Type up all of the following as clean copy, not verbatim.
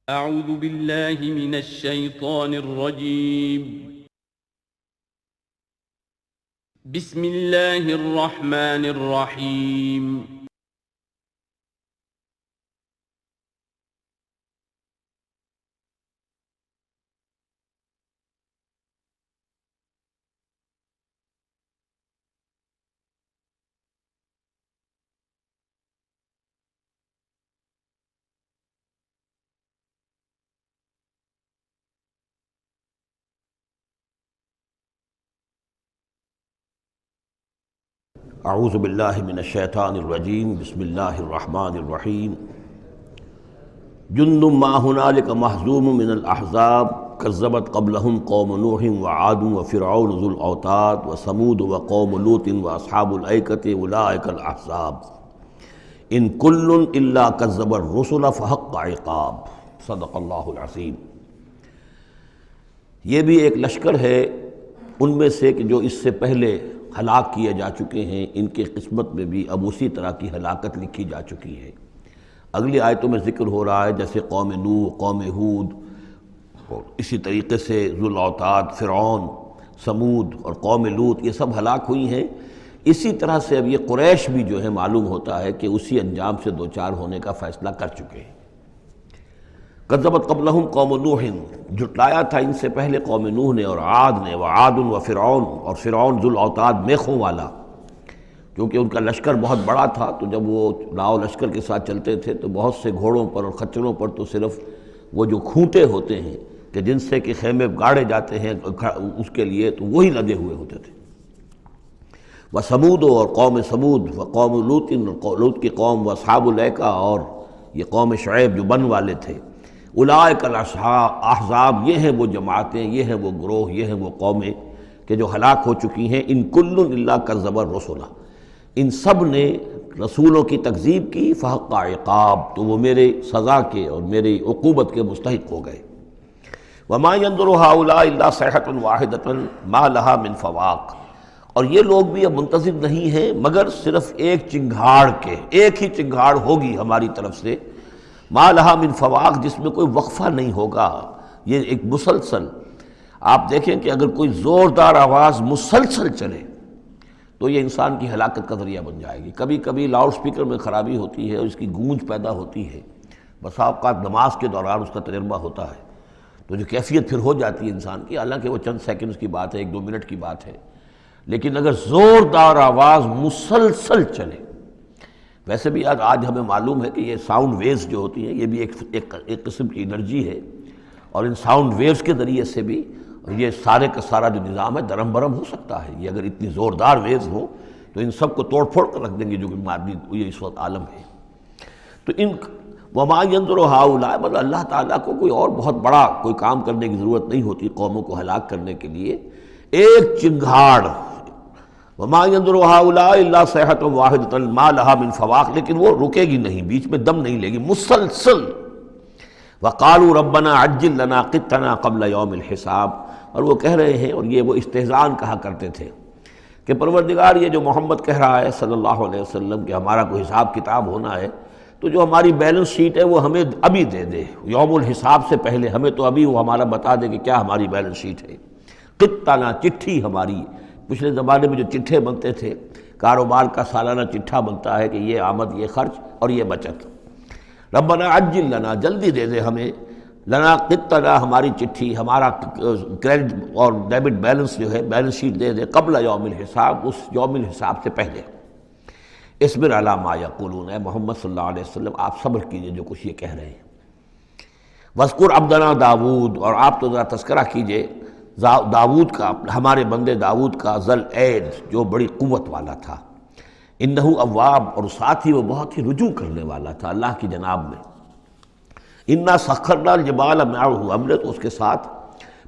أعوذ بالله من الشيطان الرجيم. بسم الله الرحمن الرحيم. اعوذ باللہ من الشیطان الرجیم بسم اللہ الرحمن الرحیم جند ما هنالک مہزوم من الاحزاب کذبت قبلہم قوم نوح وعاد وفرعون ذو الاوتاد وثمود وقوم لوط واصحاب الایکۃ اولئک الاحزاب ان کل الا کذب الرسل فحق عقاب صدق اللہ العظیم۔ یہ بھی ایک لشکر ہے ان میں سے کہ جو اس سے پہلے ہلاک کیے جا چکے ہیں، ان کی قسمت میں بھی اب اسی طرح کی ہلاکت لکھی جا چکی ہے۔ اگلی آیتوں میں ذکر ہو رہا ہے جیسے قوم نوح، قوم ہود، اور اسی طریقے سے ذو الاوتاد، فرعون، ثمود اور قوم لوط، یہ سب ہلاک ہوئی ہیں۔ اسی طرح سے اب یہ قریش بھی جو ہے معلوم ہوتا ہے کہ اسی انجام سے دوچار ہونے کا فیصلہ کر چکے ہیں۔ کذبت قبلہم قوم نوح، جھٹلایا تھا ان سے پہلے قوم نوح نے اور عاد نے، وعاد وفرعون، اور فرعون ذو الاوتاد میخوں والا، کیونکہ ان کا لشکر بہت بڑا تھا، تو جب وہ لاؤ لشکر کے ساتھ چلتے تھے تو بہت سے گھوڑوں پر اور خچروں پر تو صرف وہ جو کھوٹے ہوتے ہیں کہ جن سے کہ خیمے گاڑے جاتے ہیں اس کے لیے، تو وہی لدے ہوئے ہوتے تھے۔ وثمود، اور قوم ثمود، وقوم لوط، لوط کی قوم، واصحاب الایکہ، اور یہ قوم شعیب جو بن والے تھے۔ اولئک الاحزاب، یہ ہیں وہ جماعتیں، یہ ہیں وہ گروہ، یہ ہیں وہ قومیں کہ جو ہلاک ہو چکی ہیں۔ ان کل الا کذب الرسل، ان سب نے رسولوں کی تکذیب کی، فحق عقاب، تو وہ میرے سزا کے اور میری عقوبت کے مستحق ہو گئے۔ وما ينظر هؤلاء الا صيحة واحدة ما لها من فواق، اور یہ لوگ بھی اب منتظر نہیں ہیں مگر صرف ایک چنگھاڑ کے، ایک ہی چنگھاڑ ہوگی ہماری طرف سے، ما لها من فواق، جس میں کوئی وقفہ نہیں ہوگا، یہ ایک مسلسل۔ آپ دیکھیں کہ اگر کوئی زوردار آواز مسلسل چلے تو یہ انسان کی ہلاکت کا ذریعہ بن جائے گی۔ کبھی کبھی لاؤڈ سپیکر میں خرابی ہوتی ہے اور اس کی گونج پیدا ہوتی ہے، بسا اوقات نماز کے دوران اس کا تجربہ ہوتا ہے، تو جو کیفیت پھر ہو جاتی ہے انسان کی، حالانکہ وہ چند سیکنڈز کی بات ہے، 1-2 منٹ کی بات ہے، لیکن اگر زوردار آواز مسلسل چلے، ویسے بھی آج ہمیں معلوم ہے کہ یہ ساؤنڈ ویوز جو ہوتی ہیں یہ بھی ایک قسم کی انرجی ہے، اور ان ساؤنڈ ویوز کے ذریعے سے بھی یہ سارے کا سارا جو نظام ہے درہم برہم ہو سکتا ہے۔ یہ اگر اتنی زوردار ویوز ہوں تو ان سب کو توڑ پھوڑ کر رکھ دیں گے جو کہ مادی یہ اس وقت عالم ہے۔ تو ان وما ينظر هؤلاء، مطلب اللہ تعالیٰ کو کوئی اور بہت بڑا کوئی کام کرنے کی ضرورت نہیں ہوتی قوموں کو ہلاک کرنے کے لیے، ایک چنگھاڑ، وما ينظر هؤلاء الا صيحة واحدة ما لها من فواق، لیکن وہ رکے گی نہیں، بیچ میں دم نہیں لے گی، مسلسل۔ وقالوا ربنا عجل لنا قطنا قبل يوم الحساب، اور وہ کہہ رہے ہیں، اور یہ وہ استہزان کہا کرتے تھے کہ پروردگار یہ جو محمد کہہ رہا ہے صلی اللہ علیہ وسلم کہ ہمارا کوئی حساب کتاب ہونا ہے، تو جو ہماری بیلنس شیٹ ہے وہ ہمیں ابھی دے دے، یوم الحساب سے پہلے ہمیں تو ابھی وہ ہمارا بتا دے کہ کیا ہماری بیلنس شیٹ ہے۔ قطنا، چٹھی ہماری، پچھلے زمانے میں جو چٹھے بنتے تھے، کاروبار کا سالانہ چٹھا بنتا ہے کہ یہ آمد، یہ خرچ اور یہ بچت۔ ربنا عجل لنا، جلدی دے دے ہمیں، لنا قطنا، ہماری چٹھی، ہمارا کریڈٹ اور ڈیبٹ بیلنس جو ہے، بیلنس شیٹ دے دے، قبل یوم الحساب، اس یوم الحساب سے پہلے۔ اصبر علی ما یقولون، اے محمد صلی اللہ علیہ وسلم آپ صبر کیجئے جو کچھ یہ کہہ رہے ہیں۔ واذکر عبدنا داود، اور آپ تو ذرا تذکرہ کیجئے داود کا، ہمارے بندے داود کا، ذل عید، جو بڑی قوت والا تھا، انہ اواب، اور ساتھ ہی وہ بہت ہی رجوع کرنے والا تھا اللہ کی جناب میں۔ انا سخرنا الجبال معہ، ہم نے تو اس کے ساتھ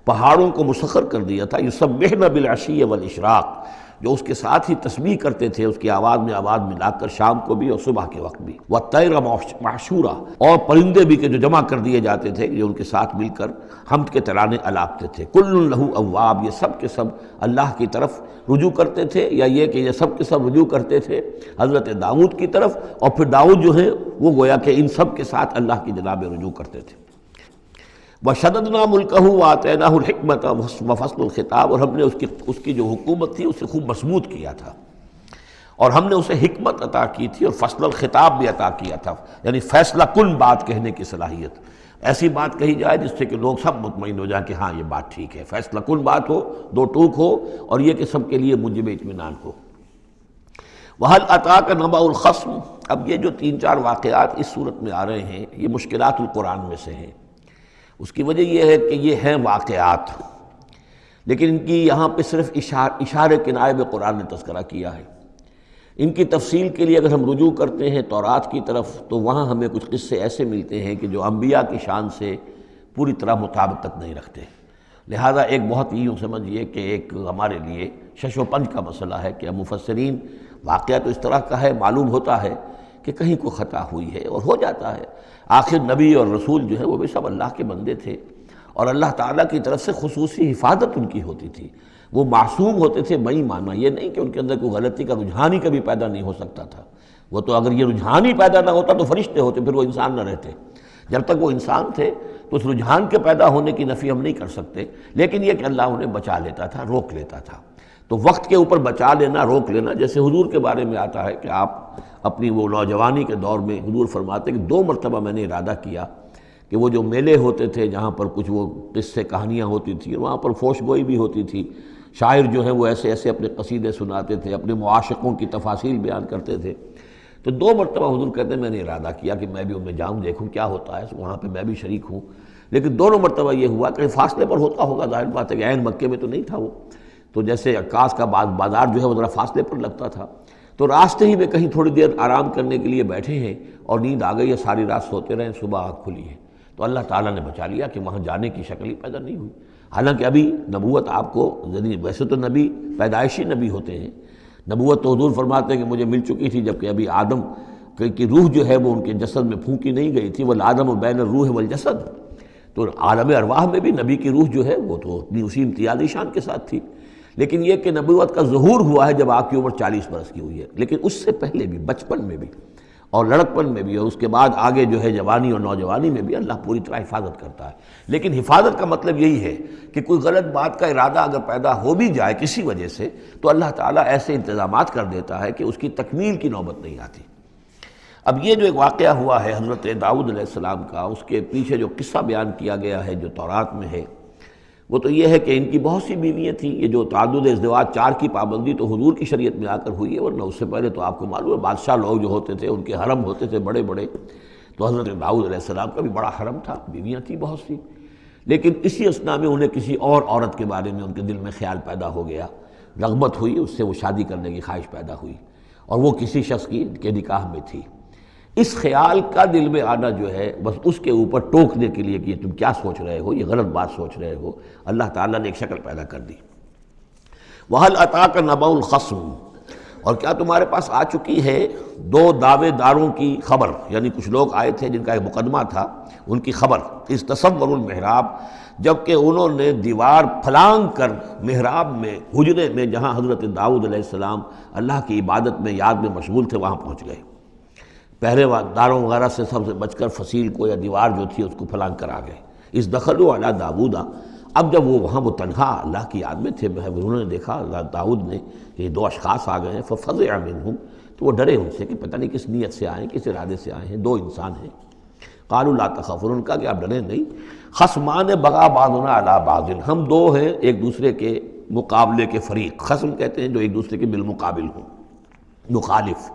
پہاڑوں کو مسخر کر دیا تھا، یسبحن بالعشی والاشراق، جو اس کے ساتھ ہی تسبیح کرتے تھے اس کی آواز میں آواز ملا کر، شام کو بھی اور صبح کے وقت بھی۔ والطیر محشورا، اور پرندے بھی کہ جو جمع کر دیے جاتے تھے، جو ان کے ساتھ مل کر حمد کے ترانے الاپتے تھے۔ کل لہ اواب، یہ سب کے سب اللہ کی طرف رجوع کرتے تھے، یا یہ کہ یہ سب کے سب رجوع کرتے تھے حضرت داؤد کی طرف، اور پھر داؤد جو ہے وہ گویا کہ ان سب کے ساتھ اللہ کی جناب رجوع کرتے تھے۔ وَشَدَدْنَا مُلْكَهُ وَآتَيْنَاهُ الْحِكْمَةَ وَفَصْلَ الْخِطَابِ، اور ہم نے اس کی جو حکومت تھی اسے خوب مضبوط کیا تھا، اور ہم نے اسے حکمت عطا کی تھی اور فصل الخطاب بھی عطا کیا تھا، یعنی فیصلہ کن بات کہنے کی صلاحیت، ایسی بات کہی جائے جس سے کہ لوگ سب مطمئن ہو جائیں کہ ہاں یہ بات ٹھیک ہے، فیصلہ کن بات ہو، دو ٹوک ہو، اور یہ کہ سب کے لیے موجب اطمینان ہو۔ وَهَلْ أَتَاكَ نَبَأُ الْخَصْمِ، اب یہ جو 3-4 واقعات اس صورت میں آ رہے ہیں یہ مشکلات القرآن میں سے ہیں۔ اس کی وجہ یہ ہے کہ یہ ہیں واقعات، لیکن ان کی یہاں پہ صرف اشارے کنائے میں قرآن نے تذکرہ کیا ہے۔ ان کی تفصیل کے لیے اگر ہم رجوع کرتے ہیں تورات کی طرف تو وہاں ہمیں کچھ قصے ایسے ملتے ہیں کہ جو انبیاء کی شان سے پوری طرح مطابقت نہیں رکھتے، لہذا ایک بہت یوں سمجھیے کہ ایک ہمارے لیے شش و پنج کا مسئلہ ہے کہ مفسرین واقعہ تو اس طرح کا ہے، معلوم ہوتا ہے کہ کہیں کوئی خطا ہوئی ہے اور ہو جاتا ہے، آخر نبی اور رسول جو ہے وہ بھی سب اللہ کے بندے تھے، اور اللہ تعالیٰ کی طرف سے خصوصی حفاظت ان کی ہوتی تھی، وہ معصوم ہوتے تھے بئی معنی، یہ نہیں کہ ان کے اندر کوئی غلطی کا رجحان ہی کبھی پیدا نہیں ہو سکتا تھا، وہ تو اگر یہ رجحان ہی پیدا نہ ہوتا تو فرشتے ہوتے، پھر وہ انسان نہ رہتے، جب تک وہ انسان تھے تو اس رجحان کے پیدا ہونے کی نفی ہم نہیں کر سکتے، لیکن یہ کہ اللہ انہیں بچا لیتا تھا، روک لیتا تھا۔ تو وقت کے اوپر بچا لینا، روک لینا، جیسے حضور کے بارے میں آتا ہے کہ آپ اپنی وہ نوجوانی کے دور میں حضور فرماتے کہ 2 مرتبہ میں نے ارادہ کیا کہ وہ جو میلے ہوتے تھے جہاں پر کچھ وہ قصے کہانیاں ہوتی تھیں، وہاں پر فوش گوئی بھی ہوتی تھی، شاعر جو ہیں وہ ایسے ایسے اپنے قصیدے سناتے تھے، اپنے معاشقوں کی تفاصیل بیان کرتے تھے، تو 2 مرتبہ حضور کہتے ہیں میں نے ارادہ کیا کہ میں بھی ان میں جاؤں، دیکھوں کیا ہوتا ہے، وہاں پہ میں بھی شریک ہوں، لیکن دونوں مرتبہ یہ ہوا کہ فاصلے پر ہوتا ہوگا، ظاہر بات ہے کہ عین مکے میں تو نہیں تھا وہ، تو جیسے عکاس کا بازار جو ہے وہ ذرا فاصلے پر لگتا تھا، تو راستے ہی میں کہیں تھوڑی دیر آرام کرنے کے لیے بیٹھے ہیں اور نیند آ گئی ہے، ساری رات سوتے رہے، صبح آنکھ کھلی ہے، تو اللہ تعالیٰ نے بچا لیا کہ وہاں جانے کی شکل ہی پیدا نہیں ہوئی، حالانکہ ابھی نبوت آپ کو، ویسے تو نبی پیدائشی نبی ہوتے ہیں، نبوت تو حضور فرماتے ہیں کہ مجھے مل چکی تھی جبکہ ابھی آدم کی روح جو ہے وہ ان کے جسد میں پھونکی نہیں گئی تھی، والآدم بین الروح والجسد، تو عالم ارواح میں بھی نبی کی روح جو ہے وہ تو اپنی اسی امتیازی شان کے ساتھ تھی، لیکن یہ کہ نبوت کا ظہور ہوا ہے جب آپ کی عمر 40 برس کی ہوئی ہے، لیکن اس سے پہلے بھی بچپن میں بھی اور لڑکپن میں بھی اور اس کے بعد آگے جو ہے جوانی اور نوجوانی میں بھی اللہ پوری طرح حفاظت کرتا ہے، لیکن حفاظت کا مطلب یہی ہے کہ کوئی غلط بات کا ارادہ اگر پیدا ہو بھی جائے کسی وجہ سے تو اللہ تعالیٰ ایسے انتظامات کر دیتا ہے کہ اس کی تکمیل کی نوبت نہیں آتی۔ اب یہ جو ایک واقعہ ہوا ہے حضرت داؤد علیہ السلام کا، اس کے پیچھے جو قصہ بیان کیا گیا ہے جو تورات میں ہے، وہ تو یہ ہے کہ ان کی بہت سی بیویاں تھیں، یہ جو تعدد ازدواج 4 کی پابندی تو حضور کی شریعت میں آ کر ہوئی ہے، ورنہ اس سے پہلے تو آپ کو معلوم ہے بادشاہ لوگ جو ہوتے تھے ان کے حرم ہوتے تھے بڑے بڑے، تو حضرت داؤد علیہ السلام کا بھی بڑا حرم تھا، بیویاں تھیں بہت سی، لیکن اسی اثناء میں انہیں کسی اور عورت کے بارے میں ان کے دل میں خیال پیدا ہو گیا، رغبت ہوئی، اس سے وہ شادی کرنے کی خواہش پیدا ہوئی، اور وہ کسی شخص کے نکاح میں تھی۔ اس خیال کا دل میں آنا جو ہے بس اس کے اوپر ٹوکنے کے لیے کہ تم کیا سوچ رہے ہو، یہ غلط بات سوچ رہے ہو، اللہ تعالیٰ نے ایک شکل پیدا کر دی۔ وَهَلْ أَتَاكَ نَبَأُ الْخَصْمِ، اور کیا تمہارے پاس آ چکی ہے 2 دعوے داروں کی خبر، یعنی کچھ لوگ آئے تھے جن کا ایک مقدمہ تھا، ان کی خبر، اِذْ تَصَوَّرُوا الْمِحْرَابَ، جبکہ انہوں نے دیوار پھلانگ کر محراب میں، حجرے میں جہاں حضرت داؤد علیہ السلام اللہ کی عبادت میں یاد میں مشغول تھے وہاں پہنچ گئے، پہرے داروں وغیرہ سے سب سے بچ کر فصیل کو یا دیوار جو تھی اس کو پھلانگ کر آ گئے۔ اِذْ دَخَلُوا عَلَىٰ دَاوُودَ، اب جب وہ وہاں وہ تنہا اللہ کی یاد میں تھے، انہوں نے دیکھا اللہ داؤد نے کہ یہ 2 اشخاص آ گئے ہیں، فَفَزِعَ مِنْهُمْ، تو وہ ڈرے ان سے کہ پتہ نہیں کس نیت سے آئے ہیں، کس ارادے سے آئے ہیں، 2 انسان ہیں۔ قَالُوا لَا تَخَفْ، انہوں نے کہا کہ آپ ڈریں نہیں، خصمان بغى بعضنا علی بعض، ہم 2 ہیں ایک دوسرے کے مقابلے کے فریق، خصم کہتے ہیں جو ایک دوسرے کے بالمقابل ہوں، مخالف،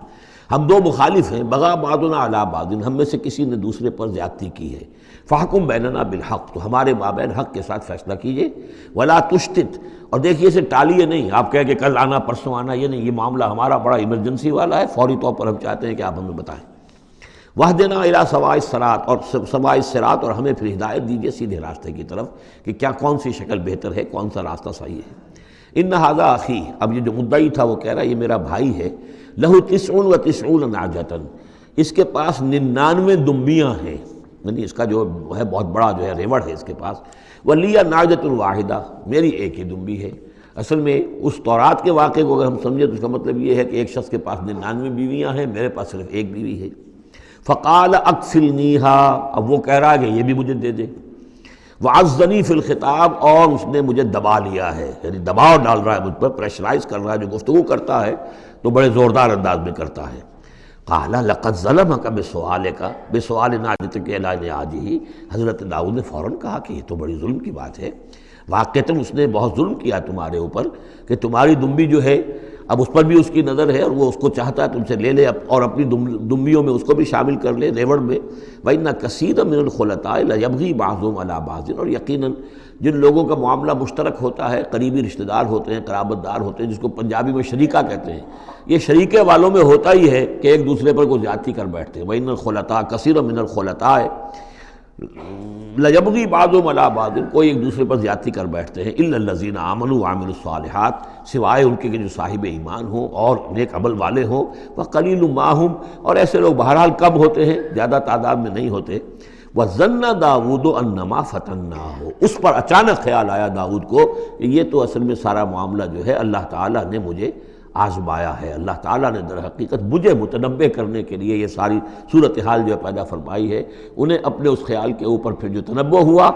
ہم 2 مخالف ہیں، بغى بعضنا علی بعض، ہم میں سے کسی نے دوسرے پر زیادتی کی ہے، فاحکم بیننا بالحق، تو ہمارے مابین حق کے ساتھ فیصلہ کیجئے، ولا تشتت، اور دیکھیے اسے ٹالیے نہیں، آپ کہیں کہ کل آنا پرسوں آنا، یہ نہیں، یہ معاملہ ہمارا بڑا ایمرجنسی والا ہے، فوری طور پر ہم چاہتے ہیں کہ آپ ہمیں بتائیں۔ وَاهْدِنَا إِلَىٰ سَوَاءِ الصِّرَاطِ، اور سواء الصِّراط، اور ہمیں پھر ہدایت دیجیے سیدھے راستے کی طرف کہ کیا کون سی شکل بہتر ہے، کون سا راستہ صحیح ہے۔ إِنَّ هَٰذَا أَخِي، اب یہ جو مدعی تھا وہ کہہ رہا ہے یہ میرا بھائی ہے، لَهُ 99 نَعْجَةً، اس کے پاس 99 دمبیاں ہیں، یعنی اس کا جو ہے بہت بڑا جو ہے ریوڑ ہے اس کے پاس، وَلِيَ نَعْجَةٌ وَاحِدَةٌ، میری ایک ہی دمبی ہے۔ اصل میں اس تورات کے واقعے کو اگر ہم سمجھیں تو اس کا مطلب یہ ہے کہ ایک شخص کے پاس 99 بیویاں ہیں، میرے پاس صرف ایک بیوی ہے۔ فقال اکفلنیہا، اب وہ کہہ رہا ہے کہ یہ بھی مجھے دے دے۔ وعزنی فی الخطاب، اور اس نے مجھے دبا لیا ہے، یعنی دباؤ ڈال رہا ہے مجھ پر، پریشرائز کر رہا ہے۔ جو گفتگو کرتا ہے تو بڑے زوردار انداز میں کرتا ہے۔ قال لقد ظلمک بسؤالک، بسؤال ناجتک الی نعاجہ، حضرت داؤد نے فوراً کہا کہ یہ تو بڑی ظلم کی بات ہے، واقعتاً اس نے بہت ظلم کیا تمہارے اوپر کہ تمہاری دمبی جو ہے اب اس پر بھی اس کی نظر ہے، اور وہ اس کو چاہتا ہے تم سے لے لے اور اپنی دمبیوں میں اس کو بھی شامل کر لے، ریوڑ میں۔ وَإِنَّ كَثِيرًا مِنَ الْخُلَطَاءِ لَيَبْغِي بَعْضُهُمْ عَلَىٰ بَعْضٍ، اور یقیناً جن لوگوں کا معاملہ مشترک ہوتا ہے، قریبی رشتہ دار ہوتے ہیں، قرابت دار ہوتے ہیں، جس کو پنجابی میں شریکہ کہتے ہیں، یہ شریکے والوں میں ہوتا ہی ہے کہ ایک دوسرے پر کوئی زیادتی کر بیٹھتے ہیں۔ وَإِنَّ الْخُلَطَاءَ كَثِيرًا مِنَ الْخُلَطَاءِ لَيَبْغِي بَعْضُهُمْ عَلَىٰ بَعْضٍ، کوئی ایک دوسرے پر زیادتی کر بیٹھتے ہیں۔ إِلَّا الَّذِينَ آمَنُوا وَعَمِلُوا الصَّالِحَاتِ، سوائے ان کے کہ جو صاحب ایمان ہوں اور نیک عمل والے ہوں۔ وَقَلِيلٌ مَّا هُمْ، اور ایسے لوگ بہرحال کم ہوتے ہیں، زیادہ تعداد میں نہیں ہوتے۔ وَظَنَّ داؤد أَنَّمَا فَتَنَّاهُ، اس پر اچانک خیال آیا داؤد کو کہ یہ تو اصل میں سارا معاملہ جو ہے اللہ تعالیٰ نے مجھے آزمایا ہے، اللہ تعالیٰ نے در حقیقت مجھے متنبع کرنے کے لیے یہ ساری صورتحال جو ہے پیدا فرمائی ہے۔ انہیں اپنے اس خیال کے اوپر پھر جو تنبع ہوا،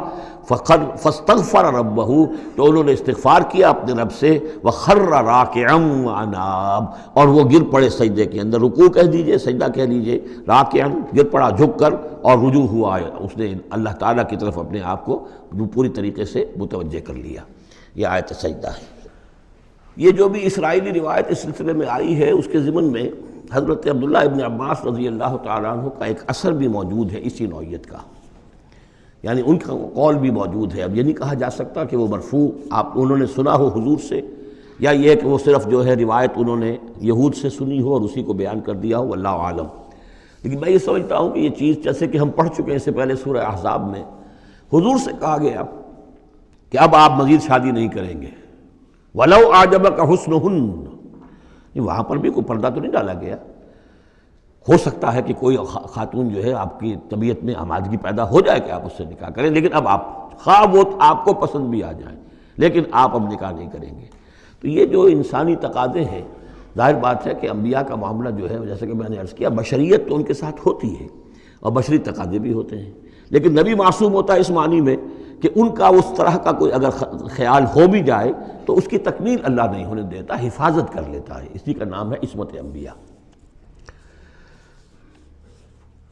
فاستغفر ربہ، تو انہوں نے استغفار کیا اپنے رب سے، وخر راکعا واناب، اور وہ گر پڑے سجدے کے اندر، رکوع کہہ دیجئے، سجدہ کہہ دیجئے، راکعا گر پڑا جھک کر، اور رجوع ہوا، اس نے اللہ تعالیٰ کی طرف اپنے آپ کو پوری طریقے سے متوجہ کر لیا۔ یہ آیت سجدہ ہے۔ یہ جو بھی اسرائیلی روایت اس سلسلے میں آئی ہے، اس کے ضمن میں حضرت عبداللہ ابن عباس رضی اللہ تعالیٰ عنہ کا ایک اثر بھی موجود ہے اسی نوعیت کا، یعنی ان کا قول بھی موجود ہے۔ اب یہ نہیں کہا جا سکتا کہ وہ مرفوع انہوں نے سنا ہو حضور سے، یا یہ کہ وہ صرف جو ہے روایت انہوں نے یہود سے سنی ہو اور اسی کو بیان کر دیا ہو، واللہ عالم۔ لیکن میں یہ سمجھتا ہوں کہ یہ چیز جیسے کہ ہم پڑھ چکے ہیں اس سے پہلے سورہ احزاب میں، حضور سے کہا گیا کہ اب آپ مزید شادی نہیں کریں گے، وَلَوْ أَعْجَبَكَ حُسْنُهُنَّ، وہاں پر بھی کوئی پردہ تو نہیں ڈالا گیا۔ ہو سکتا ہے کہ کوئی خاتون جو ہے آپ کی طبیعت میں آمادگی پیدا ہو جائے کہ آپ اس سے نکاح کریں، لیکن اب آپ خواہ وہ آپ کو پسند بھی آ جائیں، لیکن آپ اب نکاح نہیں کریں گے۔ تو یہ جو انسانی تقاضے ہیں، ظاہر بات ہے کہ انبیاء کا معاملہ جو ہے، جیسے کہ میں نے عرض کیا، بشریت تو ان کے ساتھ ہوتی ہے اور بشری تقاضے بھی ہوتے ہیں، لیکن نبی معصوم ہوتا ہے اس معنی میں کہ ان کا اس طرح کا کوئی اگر خیال ہو بھی جائے تو اس کی تکمیل اللہ نہیں ہونے دیتا، حفاظت کر لیتا ہے، اسی کا نام ہے عصمت انبیاء۔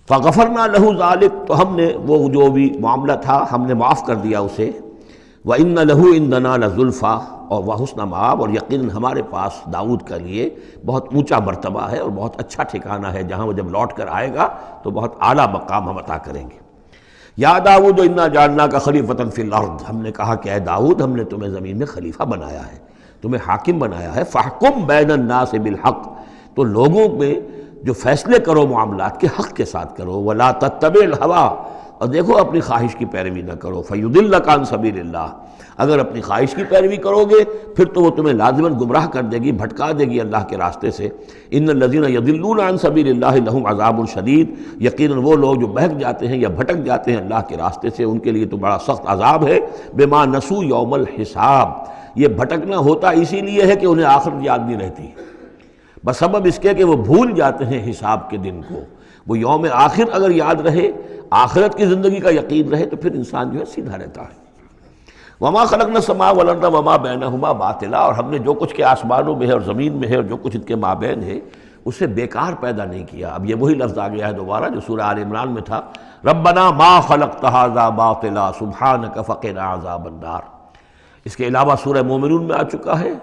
فغفرنا لہ ذلک، تو ہم نے وہ جو بھی معاملہ تھا ہم نے معاف کر دیا اسے۔ وَإِنَّ لَهُ عِندَنَا لَزُلْفَىٰ، اور وحسن مآب، اور یقیناً ہمارے پاس داؤد کا لیے بہت اونچا مرتبہ ہے اور بہت اچھا ٹھکانہ ہے، جہاں وہ جب لوٹ کر آئے گا تو بہت اعلیٰ مقام ہم عطا کریں گے۔ یا داؤد انا جعلناک خلیفۃ فی الارض، ہم نے کہا کہ اے داؤد ہم نے تمہیں زمین میں خلیفہ بنایا ہے، تمہیں حاکم بنایا ہے۔ فاحکم بین الناس بالحق، تو لوگوں میں جو فیصلے کرو معاملات کے حق کے ساتھ کرو۔ ولا تتبع الہویٰ، اور دیکھو اپنی خواہش کی پیروی نہ کرو۔ فیضلک عن سبیل اللہ، اگر اپنی خواہش کی پیروی کرو گے پھر تو وہ تمہیں لازماً گمراہ کر دے گی، بھٹکا دے گی اللہ کے راستے سے۔ ان الذین یضلون عن سبیل اللہ لہم عذاب شدید، یقیناً وہ لوگ جو بہک جاتے ہیں یا بھٹک جاتے ہیں اللہ کے راستے سے، ان کے لیے تو بڑا سخت عذاب ہے۔ بما نسوا یوم الحساب، یہ بھٹکنا ہوتا اسی لیے ہے کہ انہیں آخرت یاد نہیں رہتی، بسبب اس کے کہ وہ بھول جاتے ہیں حساب کے دن کو۔ وہ یوم آخر اگر یاد رہے، آخرت کی زندگی کا یقین رہے، تو پھر انسان جو ہے سیدھا رہتا ہے۔ وما خلقنا السماء والارض وما بینہما باطلا، اور ہم نے جو کچھ کے آسمانوں میں ہے اور زمین میں ہے اور جو کچھ ان کے مابین ہے اسے بیکار پیدا نہیں کیا۔ اب یہ وہی لفظ آ گیا ہے دوبارہ جو سورہ آل عمران میں تھا، ربنا ما خلقت ھذا باطلا سبحانک فقنا عذاب النار۔ اس کے علاوہ سورہ مومنون میں آ چکا ہے،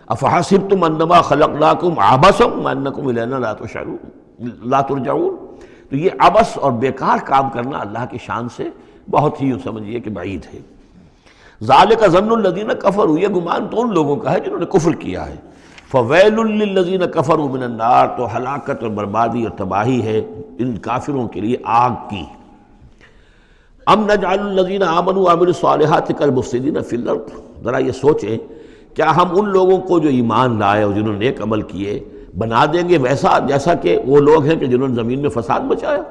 افحسبتم انما خلقناکم عبثا وانکم الینا لا ترجعون۔ تو یہ عبث اور بیکار کام کرنا اللہ کی شان سے بہت ہی یوں سمجھیے کہ بعید ہے۔ ذالک ظن الذین کفروا، یہ گمان تو ان لوگوں کا ہے جنہوں نے کفر کیا ہے۔ فویل للذین کفروا من النار، تو ہلاکت اور بربادی اور تباہی ہے ان کافروں کے لیے آگ کی۔ ام نجعل الذین آمنوا وعملوا الصالحات کالمفسدین فی الارض، ذرا یہ سوچیں کیا ہم ان لوگوں کو جو ایمان لائے اور جنہوں نے نیک عمل کیے بنا دیں گے ویسا جیسا کہ وہ لوگ ہیں کہ جنہوں نے زمین میں فساد مچایا؟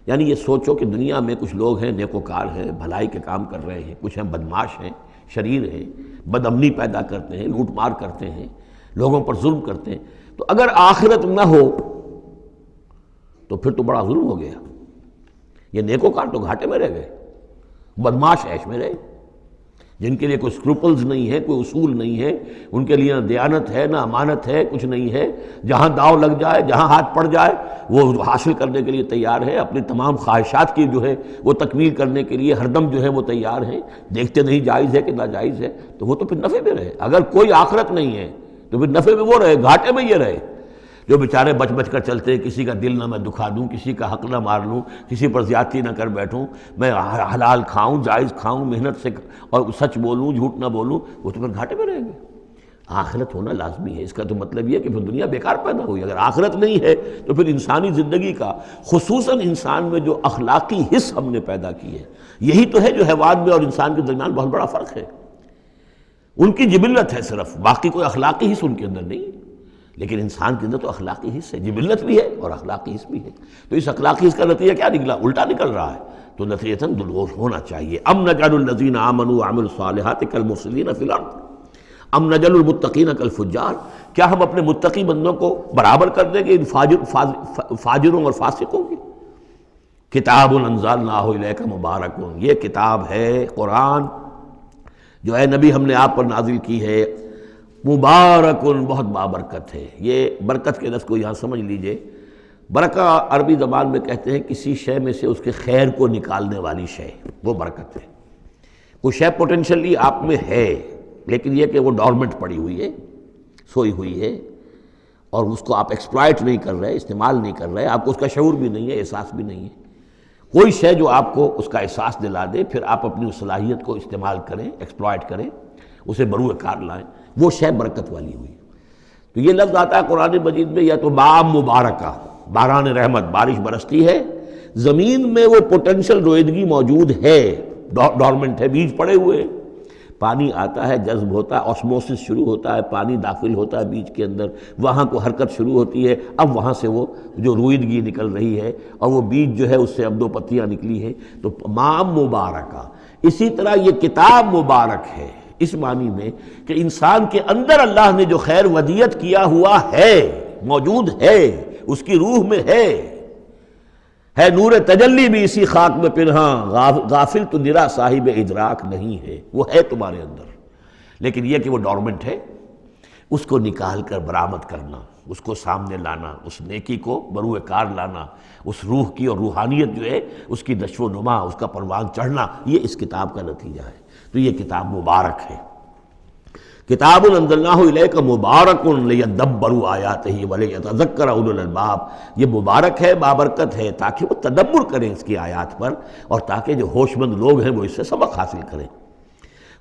یعنی یہ سوچو کہ دنیا میں کچھ لوگ ہیں نیکوکار ہیں، بھلائی کے کام کر رہے ہیں، کچھ ہیں بدماش ہیں، شریر ہیں، بد امنی پیدا کرتے ہیں، لوٹ مار کرتے ہیں، لوگوں پر ظلم کرتے ہیں، تو اگر آخرت نہ ہو تو پھر تو بڑا ظلم ہو گیا۔ یہ نیکوکار تو گھاٹے میں رہ گئے، بدماش عیش میں رہے، جن کے لیے کوئی اسکروپلز نہیں ہے، کوئی اصول نہیں ہے، ان کے لیے نہ دیانت ہے، نہ امانت ہے، کچھ نہیں ہے، جہاں داؤ لگ جائے، جہاں ہاتھ پڑ جائے وہ حاصل کرنے کے لیے تیار ہے، اپنی تمام خواہشات کی جو ہے وہ تکمیل کرنے کے لیے ہر دم جو ہے وہ تیار ہیں، دیکھتے نہیں جائز ہے کہ ناجائز ہے، تو وہ تو پھر نفع میں رہے۔ اگر کوئی آخرت نہیں ہے تو پھر نفع میں وہ رہے، گھاٹے میں یہ رہے جو بیچارے بچ بچ کر چلتے ہیں، کسی کا دل نہ میں دکھا دوں، کسی کا حق نہ مار لوں، کسی پر زیادتی نہ کر بیٹھوں، میں حلال کھاؤں، جائز کھاؤں، محنت سے اور سچ بولوں، جھوٹ نہ بولوں، وہ تو پھر گھاٹے میں رہیں گے۔ آخرت ہونا لازمی ہے، اس کا تو مطلب یہ کہ پھر دنیا بیکار پیدا ہوئی۔ اگر آخرت نہیں ہے تو پھر انسانی زندگی کا، خصوصاً انسان میں جو اخلاقی حس ہم نے پیدا کی ہے، یہی تو ہے جو حیوان میں اور انسان کے درمیان بہت بڑا فرق ہے۔ ان کی جبلت ہے صرف، باقی کوئی اخلاقی حس ان کے اندر نہیں، لیکن انسان کے اندر تو اخلاقی حص ہے، جبلت بھی ہے اور اخلاقی حص بھی ہے۔ تو اس اخلاقی حص کا نتیجہ کیا نکلا؟ الٹا نکل رہا ہے، تو نتیجتاً دلغوش ہونا چاہیے۔ ام نجعل الذین آمنوا وعملوا الصالحات کالمفسدین فی الارض ام نجعل المتقین کالفجار، کیا ہم اپنے متقی بندوں کو برابر کر دیں گے ان فاجروں اور فاسقوں کی؟ کتاب انزلناہ الیک مبارک، یہ کتاب ہے قرآن جو اے نبی ہم نے آپ پر نازل کی ہے، مبارکن بہت بابرکت ہے۔ یہ برکت کے لفظ کو یہاں سمجھ لیجئے، برکہ عربی زبان میں کہتے ہیں کسی شے میں سے اس کے خیر کو نکالنے والی شے، وہ برکت ہے۔ کوئی شے پوٹینشلی آپ میں ہے لیکن یہ کہ وہ ڈورمنٹ پڑی ہوئی ہے، سوئی ہوئی ہے، اور اس کو آپ ایکسپلائٹ نہیں کر رہے، استعمال نہیں کر رہے، آپ کو اس کا شعور بھی نہیں ہے، احساس بھی نہیں ہے۔ کوئی شے جو آپ کو اس کا احساس دلا دے، پھر آپ اپنی اس صلاحیت کو استعمال کریں، ایکسپلائٹ کریں، اسے بروئے کار لائیں، وہ شے برکت والی ہوئی۔ تو یہ لفظ آتا ہے قرآن مجید میں، یا تو بام مبارکہ، باران رحمت، بارش برستی ہے، زمین میں وہ پوٹینشل رویدگی موجود ہے، ڈورمنٹ ہے، بیج پڑے ہوئے ہیں، پانی آتا ہے، جذب ہوتا ہے، آسموسس شروع ہوتا ہے، پانی داخل ہوتا ہے بیج کے اندر، وہاں کو حرکت شروع ہوتی ہے، اب وہاں سے وہ جو رویدگی نکل رہی ہے اور وہ بیج جو ہے اس سے اب 2 پتیاں نکلی ہیں، تو مام مبارکہ۔ اسی طرح یہ کتاب مبارک ہے اس معنی میں کہ انسان کے اندر اللہ نے جو خیر ودیت کیا ہوا ہے، موجود ہے، اس کی روح میں ہے نور تجلی بھی اسی خاک میں پنہاں، غافل تو نرا صاحب ادراک نہیں ہے، وہ ہے تمہارے اندر، لیکن یہ کہ وہ ڈورمنٹ ہے، اس کو نکال کر برآمد کرنا، اس کو سامنے لانا، اس نیکی کو بروئے کار لانا، اس روح کی اور روحانیت جو ہے اس کی نشو و نما، اس کا پروان چڑھنا، یہ اس کتاب کا نتیجہ ہے۔ تو یہ کتاب مبارک ہے، کتاب انزلناہ الیک مبارک لیدبروا آیاتہ ولیتذکر اولو الالباب، یہ مبارک ہے، بابرکت ہے، تاکہ وہ تدبر کریں اس کی آیات پر، اور تاکہ جو ہوش مند لوگ ہیں وہ اس سے سبق حاصل کریں۔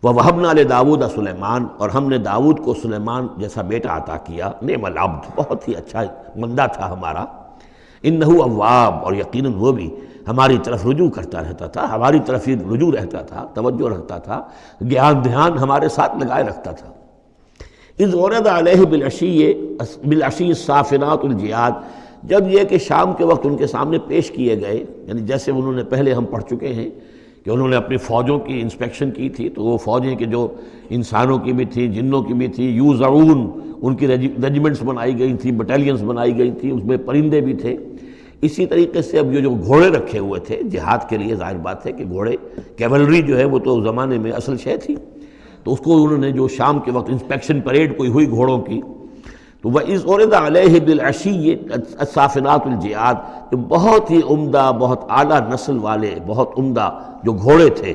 وَوَهَبْنَا لِدَاوُودَ سلیمان، اور ہم نے داؤد کو سلیمان جیسا بیٹا عطا کیا، نعم العبد، بہت ہی اچھا بندہ تھا ہمارا، انہ اواب، اور یقیناً وہ بھی ہماری طرف رجوع کرتا رہتا تھا، ہماری طرف ہی رجوع رہتا تھا، توجہ رکھتا تھا، گیان دھیان ہمارے ساتھ لگائے رکھتا تھا۔ اذ ورد علیہ بالعشی الصافنات الجیاد، جب یہ کہ شام کے وقت ان کے سامنے پیش کیے گئے، یعنی جیسے انہوں نے پہلے ہم پڑھ چکے ہیں کہ انہوں نے اپنی فوجوں کی انسپیکشن کی تھی، تو وہ فوجیں کہ جو انسانوں کی بھی تھی، جنوں کی بھی تھی، یوزعون، ان کی ریجیمنٹس بنائی گئی تھیں، بٹالینز بنائی گئی تھیں، اس میں پرندے بھی تھے۔ اسی طریقے سے اب یہ جو گھوڑے رکھے ہوئے تھے جہاد کے لیے، ظاہر بات ہے کہ گھوڑے، کیولری جو ہے وہ تو زمانے میں اصل شے تھی، تو اس کو انہوں نے جو شام کے وقت انسپیکشن پریڈ کوئی ہوئی گھوڑوں کی، تو وَإِذْ عُرِضَ عَلَيْهِ بِالْعَشِيِّ الصَّافِنَاتُ الْجِيَادُ، بہت ہی عمدہ، بہت اعلیٰ نسل والے، بہت عمدہ جو گھوڑے تھے،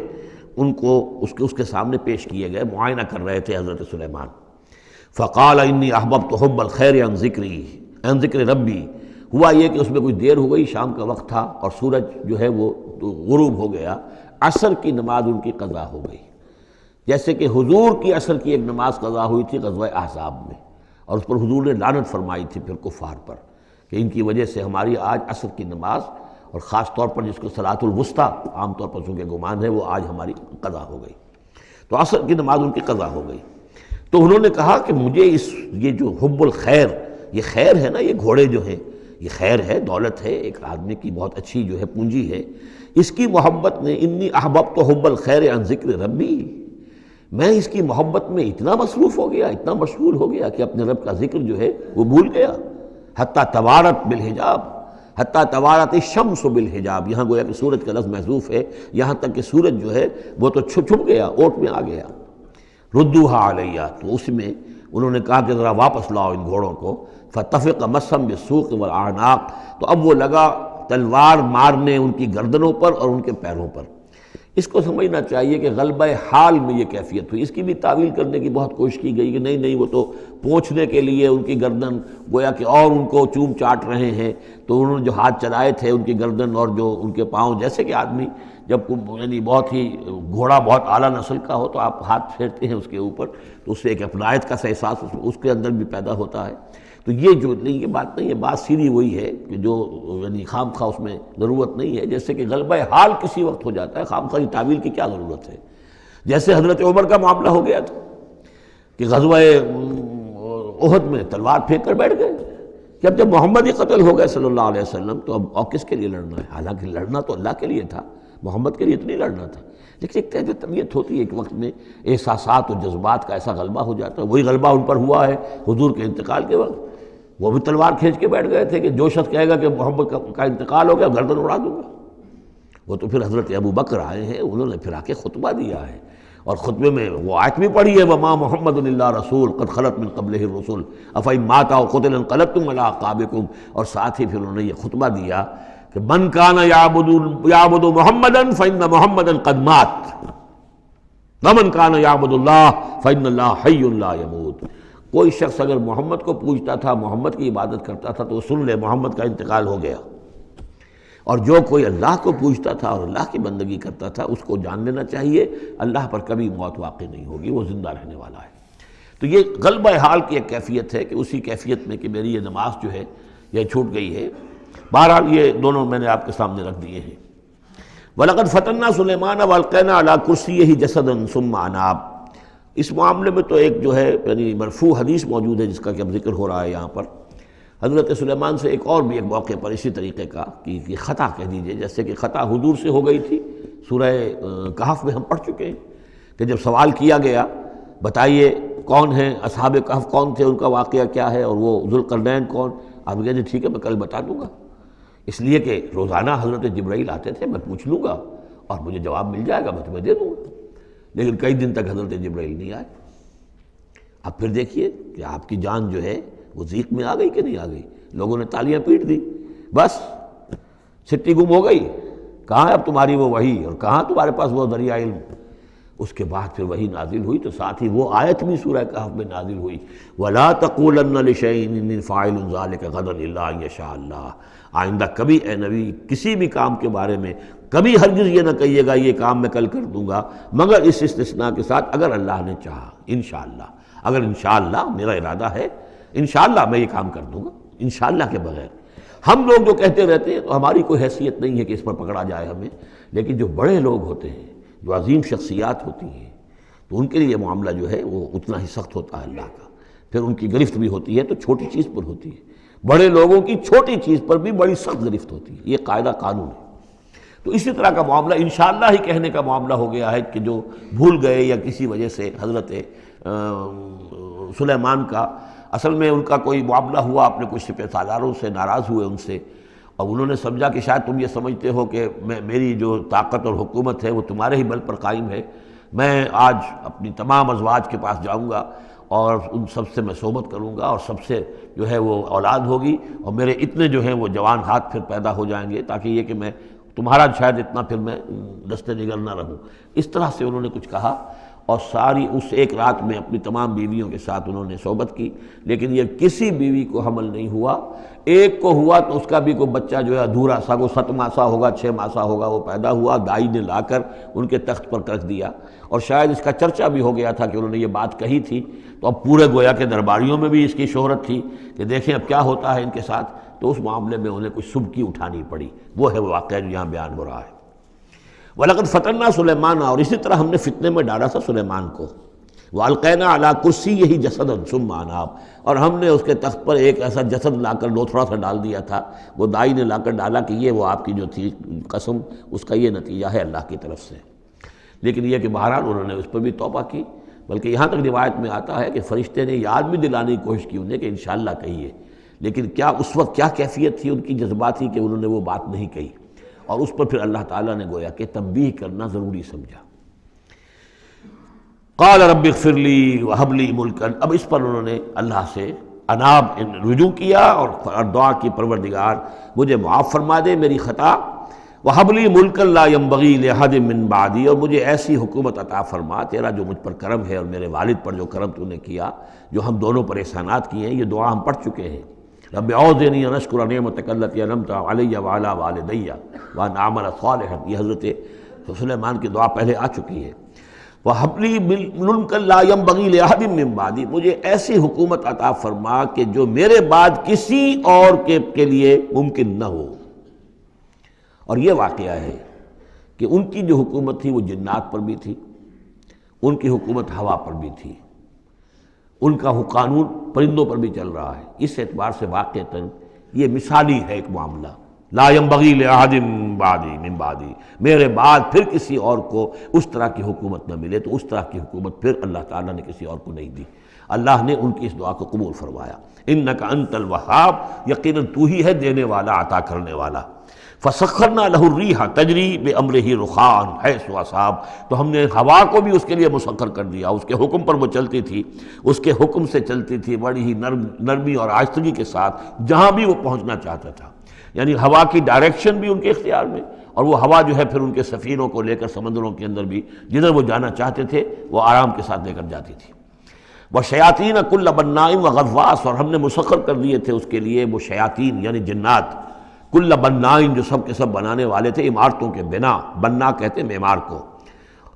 ان کو اس کے سامنے پیش کیے گئے، معائنہ کر رہے تھے حضرت سلیمان۔ فَقَالَ إِنِّي أَحْبَبْتُ حُبَّ الْخَيْرِ عَنْ ذِكْرِ رَبِّي، ہوا یہ کہ اس میں کچھ دیر ہو گئی، شام کا وقت تھا اور سورج جو ہے وہ غروب ہو گیا، عصر کی نماز ان کی قضا ہو گئی، جیسے کہ حضور کی عصر کی ایک نماز قضا ہوئی تھی غزوہ احزاب میں، اور اس پر حضور نے لعنت فرمائی تھی پھر کفار پر کہ ان کی وجہ سے ہماری آج عصر کی نماز، اور خاص طور پر جس کو صلاۃ الوسطیٰ عام طور پر چونکہ گمان ہے، وہ آج ہماری قضا ہو گئی، تو عصر کی نماز ان کی قضا ہو گئی۔ تو انہوں نے کہا کہ مجھے یہ جو حب الخیر، یہ خیر ہے نا، یہ گھوڑے جو ہیں یہ خیر ہے، دولت ہے، ایک آدمی کی بہت اچھی جو ہے پونجی ہے، اس کی محبت نے، انی احببت حب الخیر عن ذکر ربی، میں اس کی محبت میں اتنا مصروف ہو گیا، اتنا مشغول ہو گیا کہ اپنے رب کا ذکر جو ہے وہ بھول گیا، حتیٰ توارت بالحجاب، حتیٰ توارت الشمس بالحجاب، یہاں گویا کہ سورج کا لفظ محذوف ہے، یہاں تک کہ سورج جو ہے وہ تو چھپ گیا، اوٹ میں آ گیا۔ ردوہا علیہ، تو اس میں انہوں نے کہا کہ ذرا واپس لاؤ ان گھوڑوں کو۔ فطفق مسحا بالسوق والاعناق، تو اب وہ لگا تلوار مارنے ان کی گردنوں پر اور ان کے پیروں پر۔ اس کو سمجھنا چاہیے کہ غلبہ حال میں یہ کیفیت ہوئی۔ اس کی بھی تعویل کرنے کی بہت کوشش کی گئی کہ نہیں وہ تو پوچھنے کے لیے ان کی گردن گویا کہ اور ان کو چوم چاٹ رہے ہیں، تو انہوں نے جو ہاتھ چلائے تھے ان کی گردن اور جو ان کے پاؤں، جیسے کہ آدمی جب یعنی بہت ہی گھوڑا بہت اعلیٰ نسل کا ہو تو آپ ہاتھ پھیرتے ہیں اس کے اوپر، تو اس سے ایک اپنائیت کا احساس اس کے اندر بھی پیدا ہوتا ہے۔ تو یہ جو نہیں، یہ بات نہیں ہے، بات سیدھی وہی ہے کہ جو یعنی خام خواہ اس میں ضرورت نہیں ہے، جیسے کہ غلبہ حال کسی وقت ہو جاتا ہے، خام خواہ تعویل کی کیا ضرورت ہے؟ جیسے حضرت عمر کا معاملہ ہو گیا تھا کہ غزوہ احد میں تلوار پھینک کر بیٹھ گئے کہ اب جب محمد ہی قتل ہو گئے صلی اللہ علیہ وسلم تو اب اور کس کے لیے لڑنا ہے؟ حالانکہ لڑنا تو اللہ کے لیے تھا، محمد کے لیے تو نہیں لڑنا تھا، لیکن ایک طرح طبیعت ہوتی ہے ایک وقت میں احساسات اور جذبات کا ایسا غلبہ ہو جاتا ہے۔ وہی غلبہ ان پر ہوا ہے حضور کے انتقال کے وقت، وہ بھی تلوار کھینچ کے بیٹھ گئے تھے کہ جو شخص کہے گا کہ محمد کا انتقال ہو گیا گردن اڑا دوں گا۔ وہ تو پھر حضرت ابو بکر آئے ہیں، انہوں نے پھر آ کے خطبہ دیا ہے، اور خطبے میں وہ آیت بھی پڑھی ہے وَمَا مُحَمَّدٌ إِلَّا رَسُولٌ قَدْ خَلَتْ مِن قَبْلِهِ الرُّسُلُ أَفَإِن مَاتَ أَوْ قُتِلَ انقلبتم عَلَىٰ أَعْقَابِكُمْ، اور ساتھ ہی پھر انہوں نے یہ خطبہ دیا کہ مَن كَانَ يَعْبُدُ مُحَمَّدًا فَإِنَّ مُحَمَّدًا قَدْ مَاتَ وَمَن كَانَ يَعْبُدُ اللَّهَ فَإِنَّ اللَّهَ حَيٌّ لَا يَمُوتُ۔ کوئی شخص اگر محمد کو پوجتا تھا، محمد کی عبادت کرتا تھا تو وہ سن لے محمد کا انتقال ہو گیا، اور جو کوئی اللہ کو پوجتا تھا اور اللہ کی بندگی کرتا تھا اس کو جان لینا چاہیے اللہ پر کبھی موت واقع نہیں ہوگی، وہ زندہ رہنے والا ہے۔ تو یہ غلبہ حال کی ایک کیفیت ہے کہ اسی کیفیت میں کہ میری یہ نماز جو ہے یہ چھوٹ گئی ہے۔ بہرحال یہ دونوں میں نے آپ کے سامنے رکھ دیے ہیں۔ وَلَقَدْ فَتَنَّا سُلَيْمَانَ وَأَلْقَيْنَا عَلَىٰ كُرْسِيِّهِ جَسَدًا ثُمَّ أَنَابَ۔ اس معاملے میں تو ایک جو ہے یعنی مرفوع حدیث موجود ہے جس کا کہ اب ذکر ہو رہا ہے یہاں پر، حضرت سلیمان سے ایک اور بھی ایک موقع پر اسی طریقے کا کہ خطا کہہ دیجئے، جیسے کہ خطا حضور سے ہو گئی تھی۔ سورہ کہف میں ہم پڑھ چکے ہیں کہ جب سوال کیا گیا بتائیے کون ہیں اصحاب کہف، کون تھے، ان کا واقعہ کیا ہے، اور وہ ذوالقرنین کون، آپ کہتے ہیں ٹھیک ہے میں کل بتا دوں گا، اس لیے کہ روزانہ حضرت جبرائیل آتے تھے، میں پوچھ لوں گا اور مجھے جواب مل جائے گا، میں تمہیں دے دوں گا۔ لیکن کئی دن تک حضرت جبرائیل نہیں آئے۔ اب پھر دیکھیے کہ آپ کی جان جو ہے وہ ضیق میں آ گئی کہ نہیں آ گئی، لوگوں نے تالیاں پیٹ دی، بس چھٹی گم ہو گئی، کہاں ہے اب تمہاری وہ وحی، اور کہاں تمہارے پاس وہ ذریعہ علم۔ اس کے بعد پھر وحی نازل ہوئی تو ساتھ ہی وہ آیت بھی سورہ کہف میں نازل ہوئی، وَلَا تَقُولَنَّ لِشَيْءٍ إِنِّي فَاعِلٌ ذَلِكَ غَدًا إِلَّا أَن يَشَاءَ اللَّهُ۔ آئندہ کبھی اے نبی کسی بھی کام کے بارے میں کبھی ہرگز یہ نہ کہیے گا یہ کام میں کل کر دوں گا مگر اس استثناء کے ساتھ اگر اللہ نے چاہا، انشاءاللہ، اگر انشاءاللہ میرا ارادہ ہے انشاءاللہ میں یہ کام کر دوں گا، انشاءاللہ کے بغیر۔ ہم لوگ جو کہتے رہتے ہیں تو ہماری کوئی حیثیت نہیں ہے کہ اس پر پکڑا جائے ہمیں، لیکن جو بڑے لوگ ہوتے ہیں، جو عظیم شخصیات ہوتی ہیں، تو ان کے لیے یہ معاملہ جو ہے وہ اتنا ہی سخت ہوتا ہے اللہ کا، پھر ان کی گرفت بھی ہوتی ہے تو چھوٹی چیز پر ہوتی ہے، بڑے لوگوں کی چھوٹی چیز پر بھی بڑی سخت گرفت ہوتی ہے، یہ قاعدہ قانون ہے۔ تو اسی طرح کا معاملہ انشاءاللہ ہی کہنے کا معاملہ ہو گیا ہے کہ جو بھول گئے یا کسی وجہ سے حضرت سلیمان کا اصل میں ان کا کوئی معاملہ ہوا، اپنے کچھ سپہ سالاروں سے ناراض ہوئے ان سے، اور انہوں نے سمجھا کہ شاید تم یہ سمجھتے ہو کہ میری جو طاقت اور حکومت ہے وہ تمہارے ہی بل پر قائم ہے، میں آج اپنی تمام ازواج کے پاس جاؤں گا اور ان سب سے میں صحبت کروں گا اور سب سے جو ہے وہ اولاد ہوگی، اور میرے اتنے جو ہیں وہ جوان ہاتھ پھر پیدا ہو جائیں گے تاکہ یہ کہ میں تمہارا شاید اتنا پھر میں دستے نگر نہ رہوں۔ اس طرح سے انہوں نے کچھ کہا، اور ساری اس ایک رات میں اپنی تمام بیویوں کے ساتھ انہوں نے صحبت کی، لیکن یہ کسی بیوی کو حمل نہیں ہوا، ایک کو ہوا تو اس کا بھی کوئی بچہ جو ہے ادھورا سا، وہ 7 ماسہ ہوگا 6 ماسہ ہوگا، وہ پیدا ہوا، دائی نے لا کر ان کے تخت پر رکھ دیا، اور شاید اس کا چرچا بھی ہو گیا تھا کہ انہوں نے یہ بات کہی تھی، تو اب پورے گویا کے درباریوں میں بھی اس کی شہرت تھی کہ دیکھیں اب کیا ہوتا ہے ان کے ساتھ، تو اس معاملے میں انہیں کچھ سبکی اٹھانی پڑی، وہ ہے وہ واقعہ جو یہاں بیان ہو رہا ہے۔ وَلَقَدْ فَتَنَّا سُلَيْمَانَ، اور اسی طرح ہم نے فتنے میں ڈالا تھا سلیمان کو، وَأَلْقَيْنَا عَلَىٰ كُرْسِيِّهِ جَسَدًا ثُمَّ أَنَابَ، اور ہم نے اس کے تخت پر ایک ایسا جسد لا کر لوتھڑا سا ڈال دیا تھا، وہ دائی نے لا کر ڈالا کہ یہ وہ آپ کی جو تھی قسم اس کا یہ نتیجہ ہے اللہ کی طرف سے۔ لیکن یہ کہ بہرحال انہوں نے اس پر بھی توبہ کی، بلکہ یہاں تک روایت میں آتا ہے کہ فرشتے نے یاد بھی دلانے کی کوشش کی انہیں کہ انشاءاللہ کہیے، لیکن کیا اس وقت کیا کیفیت تھی ان کی جذباتی کہ انہوں نے وہ بات نہیں کہی، اور اس پر پھر اللہ تعالیٰ نے گویا کہ تنبیہ کرنا ضروری سمجھا۔ قال رب اغفر لی وہب لی ملکا، اب اس پر انہوں نے اللہ سے اناب رجوع کیا اور دعا کی، پروردگار مجھے معاف فرما دے میری خطا، وہب لی ملکا لا ينبغی لأحد من بعدی، اور مجھے ایسی حکومت عطا فرما، تیرا جو مجھ پر کرم ہے اور میرے والد پر جو کرم تو نے کیا، جو ہم دونوں پر احسانات کیے ہیں، یہ دعا ہم پڑھ چکے ہیں، رب اعوذنی ان اشکر نعمتک التی انعمت علی وعلی والدی وان اعمل صالحا، یہ حضرت سلیمان کی دعا پہلے آ چکی ہے۔ وَهَبْ لِي مُلْكًا لَا يَنبَغِي لِأَحَدٍ مِّن بَعْدِي، مجھے ایسی حکومت عطا فرما کہ جو میرے بعد کسی اور کے لیے ممکن نہ ہو۔ اور یہ واقعہ ہے کہ ان کی جو حکومت تھی وہ جنات پر بھی تھی، ان کی حکومت ہوا پر بھی تھی، ان کا قانون پرندوں پر بھی چل رہا ہے۔ اس اعتبار سے واقعتاً یہ مثالی ہے ایک معاملہ، لا ينبغی لأحد من بعدی، میرے بعد پھر کسی اور کو اس طرح کی حکومت نہ ملے، تو اس طرح کی حکومت پھر اللہ تعالیٰ نے کسی اور کو نہیں دی۔ اللہ نے ان کی اس دعا کو قبول فرمایا، انک انت الوہاب، یقیناً تو ہی ہے دینے والا، عطا کرنے والا۔ فسخرنا لہ الریح تجری بامرہ رخاء حیث اصاب، تو ہم نے ہوا کو بھی اس کے لیے مسخر کر دیا، اس کے حکم پر وہ چلتی تھی، اس کے حکم سے چلتی تھی، بڑی ہی نرمی اور آہستگی کے ساتھ جہاں بھی وہ پہنچنا چاہتا تھا، یعنی ہوا کی ڈائریکشن بھی ان کے اختیار میں، اور وہ ہوا جو ہے پھر ان کے سفینوں کو لے کر سمندروں کے اندر بھی جدھر وہ جانا چاہتے تھے وہ آرام کے ساتھ لے کر جاتی تھی۔ وَشَيَاطِينَ كُلَّ بَنَّاءٍ وَغَوَّاصٍ، اور ہم نے مسخر کر دیے تھے اس کے لیے وہ شیاطین یعنی جنات، کل بنائن جو سب کے سب بنانے والے تھے، عمارتوں کے بنا، بنا کہتے ہیں معمار کو۔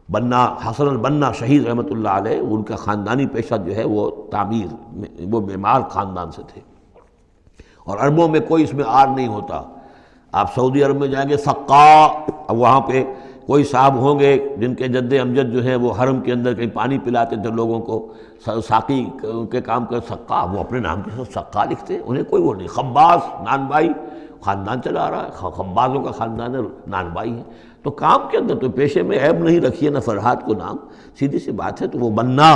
بنا حسن البنا شہید رحمۃ اللہ علیہ، ان کا خاندانی پیشہ جو ہے وہ تعمیر، وہ معمار خاندان سے تھے، اور عربوں میں کوئی اس میں آر نہیں ہوتا۔ آپ سعودی عرب میں جائیں گے سقا، اب وہاں پہ کوئی صاحب ہوں گے جن کے جد امجد جو ہیں وہ حرم کے اندر کہیں پانی پلاتے تھے لوگوں کو، ساقی کے کام کر، سقا، وہ اپنے نام کے ساتھ سقا لکھتے، انہیں کوئی وہ نہیں۔ خباز نان بائی خاندان چلا رہا ہے، خبازوں کا خاندان ہے، نان بائی ہے، تو کام کے اندر تو پیشے میں عیب نہیں رکھیے نہ فرحات کو نام، سیدھی سی بات ہے۔ تو وہ بنا،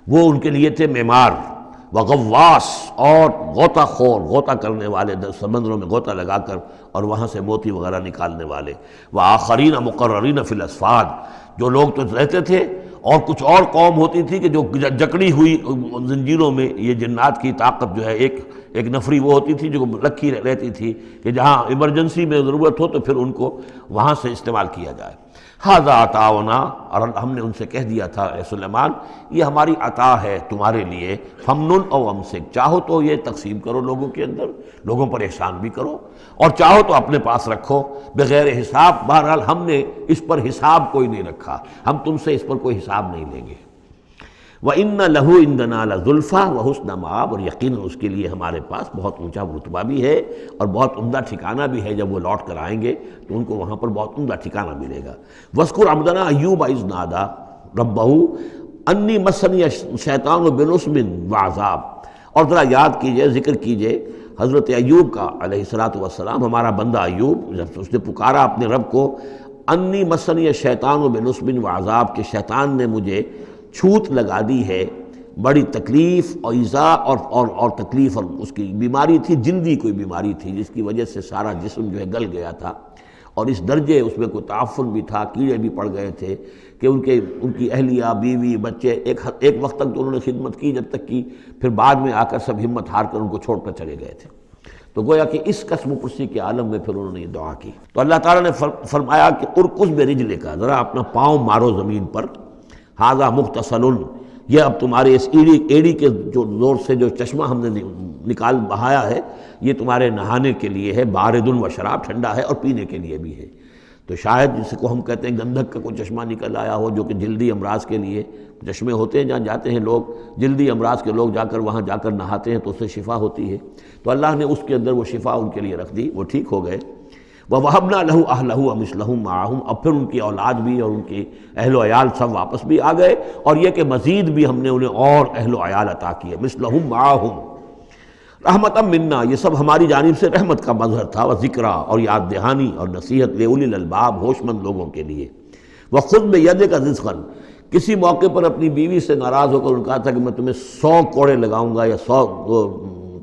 وہ ان کے لیے تھے معمار، وغواص، اور غوطہ خور، غوطہ کرنے والے، سمندروں میں غوطہ لگا کر اور وہاں سے موتی وغیرہ نکالنے والے، وآخرین مقررین فی الاسفاد، جو لوگ تو رہتے تھے، اور کچھ اور قوم ہوتی تھی کہ جو جکڑی ہوئی زنجیروں میں، یہ جنات کی طاقت جو ہے ایک نفری وہ ہوتی تھی جو رکھی رہتی تھی کہ جہاں ایمرجنسی میں ضرورت ہو تو پھر ان کو وہاں سے استعمال کیا جائے۔ ھذا عطاؤنا، اور ہم نے ان سے کہہ دیا تھا اے سلیمان یہ ہماری عطا ہے تمہارے لیے، فمنن او امسک، چاہو تو یہ تقسیم کرو لوگوں کے اندر، لوگوں پر احسان بھی کرو، اور چاہو تو اپنے پاس رکھو بغیر حساب۔ بہرحال ہم نے اس پر حساب کوئی نہیں رکھا، ہم تم سے اس پر کوئی حساب نہیں لیں گے۔ وَإِنَّ لَهُ عِندَنَا لَزُلْفَىٰ وَحُسْنَ مَآبٍ، اور یقیناً اس کے لیے ہمارے پاس بہت اونچا رتبہ بھی ہے اور بہت عمدہ ٹھکانہ بھی ہے، جب وہ لوٹ کر آئیں گے تو ان کو وہاں پر بہت عمدہ ٹھکانہ ملے گا۔ وَاذْكُرْ عَبْدَنَا أَيُّوبَ إِذْ نَادَىٰ رَبَّهُ أَنِّي مَسَّنِيَ الشَّيْطَانُ بِنُصْبٍ وَعَذَابٍ، اور ذرا یاد کیجئے، ذکر کیجئے حضرت ایوب کا علیہ السلام، ہمارا بندہ ایوب، جب اس نے پکارا اپنے رب کو، انی مسنی الشیطان بنصب وعذاب، کہ شیطان نے مجھے چھوت لگا دی ہے، بڑی تکلیف اور ایذا اور تکلیف، اور اس کی بیماری تھی، جلدی کوئی بیماری تھی جس کی وجہ سے سارا جسم جو ہے گل گیا تھا، اور اس درجے اس میں کوئی تعفن بھی تھا، کیڑے بھی پڑ گئے تھے کہ ان کی اہلیہ، بیوی، بچے ایک وقت تک تو انہوں نے خدمت کی جب تک کی، پھر بعد میں آ کر سب ہمت ہار کر ان کو چھوڑ کر چلے گئے تھے۔ تو گویا کہ اس قسم و پرسی کے عالم میں پھر انہوں نے یہ دعا کی، تو اللہ تعالیٰ نے فرمایا کہ ارکض برجلک، ذرا اپنا پاؤں مارو زمین پر، ھذا مغتسل، یہ اب تمہارے اس ایڑی کے جو زور سے جو چشمہ ہم نے نکال بہایا ہے، یہ تمہارے نہانے کے لیے ہے، بارد و شراب، ٹھنڈا ہے، اور پینے کے لیے بھی ہے۔ تو شاید جس کو ہم کہتے ہیں گندھک کا کوئی چشمہ نکل آیا ہو، جو کہ جلدی امراض کے لیے چشمے ہوتے ہیں جہاں جاتے ہیں لوگ، جلدی امراض کے لوگ جا کر وہاں جا کر نہاتے ہیں تو اس سے شفا ہوتی ہے، تو اللہ نے اس کے اندر وہ شفا ان کے لیے رکھ دی، وہ ٹھیک ہو گئے۔ وَوَهَبْنَا لَهُ أَهْلَهُ وَمِثْلَهُم مَّعَهُمْ، اب پھر ان کی اولاد بھی اور ان کی اہل و عیال سب واپس بھی آ گئے، اور یہ کہ مزید بھی ہم نے انہیں اور اہل و عیال عطا کیے، مِثْلَهُم مَّعَهُمْ رحمتاً منا، یہ سب ہماری جانب سے رحمت کا مظہر تھا، وذکریٰ، اور یاد دہانی اور نصیحت، لِأُولِي الْأَلْبَاب، ہوش مند لوگوں کے لیے۔ وَخُذْ بِيَدِكَ رِزْقًا، کسی موقع پر اپنی بیوی سے ناراض ہو کر ان کہا تھا کہ میں تمہیں 100 کوڑے لگاؤں گا یا 100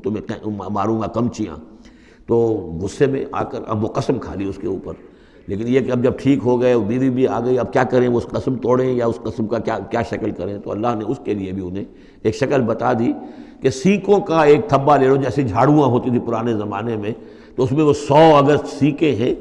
تمہیں ماروں گا کمچیاں، تو غصے میں آ کر اب وہ قسم کھا لی اس کے اوپر. لیکن یہ کہ اب جب ٹھیک ہو گئے، بیوی بھی آ گئی، اب کیا کریں، وہ اس قسم توڑیں یا اس قسم کا کیا شکل کریں؟ تو اللہ نے اس کے لیے بھی انہیں ایک شکل بتا دی کہ سینکوں کا ایک تھبا لے لو، جیسے جھاڑوواں ہوتی تھی پرانے زمانے میں، تو اس میں وہ 100 اگر سینکیں ہیں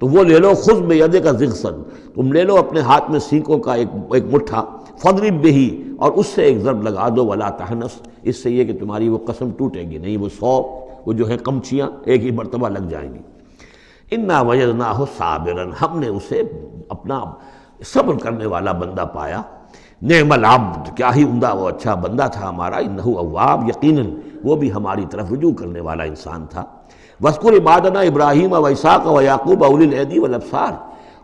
تو وہ لے لو، خذ بیدک ضغصاً، تم لے لو اپنے ہاتھ میں سینکوں کا ایک مٹھا، فاضرب بہ، اور اس سے ایک ضرب لگا دو، ولا تحنث، اس سے یہ کہ تمہاری وہ قسم ٹوٹے گی نہیں، وہ 100 وہ جو ہیں کمچیاں ایک ہی مرتبہ لگ جائیں گی. انا وجدناہ صابرا، ہم نے اسے اپنا صبر کرنے والا بندہ پایا. نعم العبد، کیا ہی عمدہ وہ اچھا بندہ تھا ہمارا. انہ اواب، یقیناً وہ بھی ہماری طرف رجوع کرنے والا انسان تھا. واذکر عبادنا ابراہیم و اسحاق و یعقوب اولی الایدی والابصار،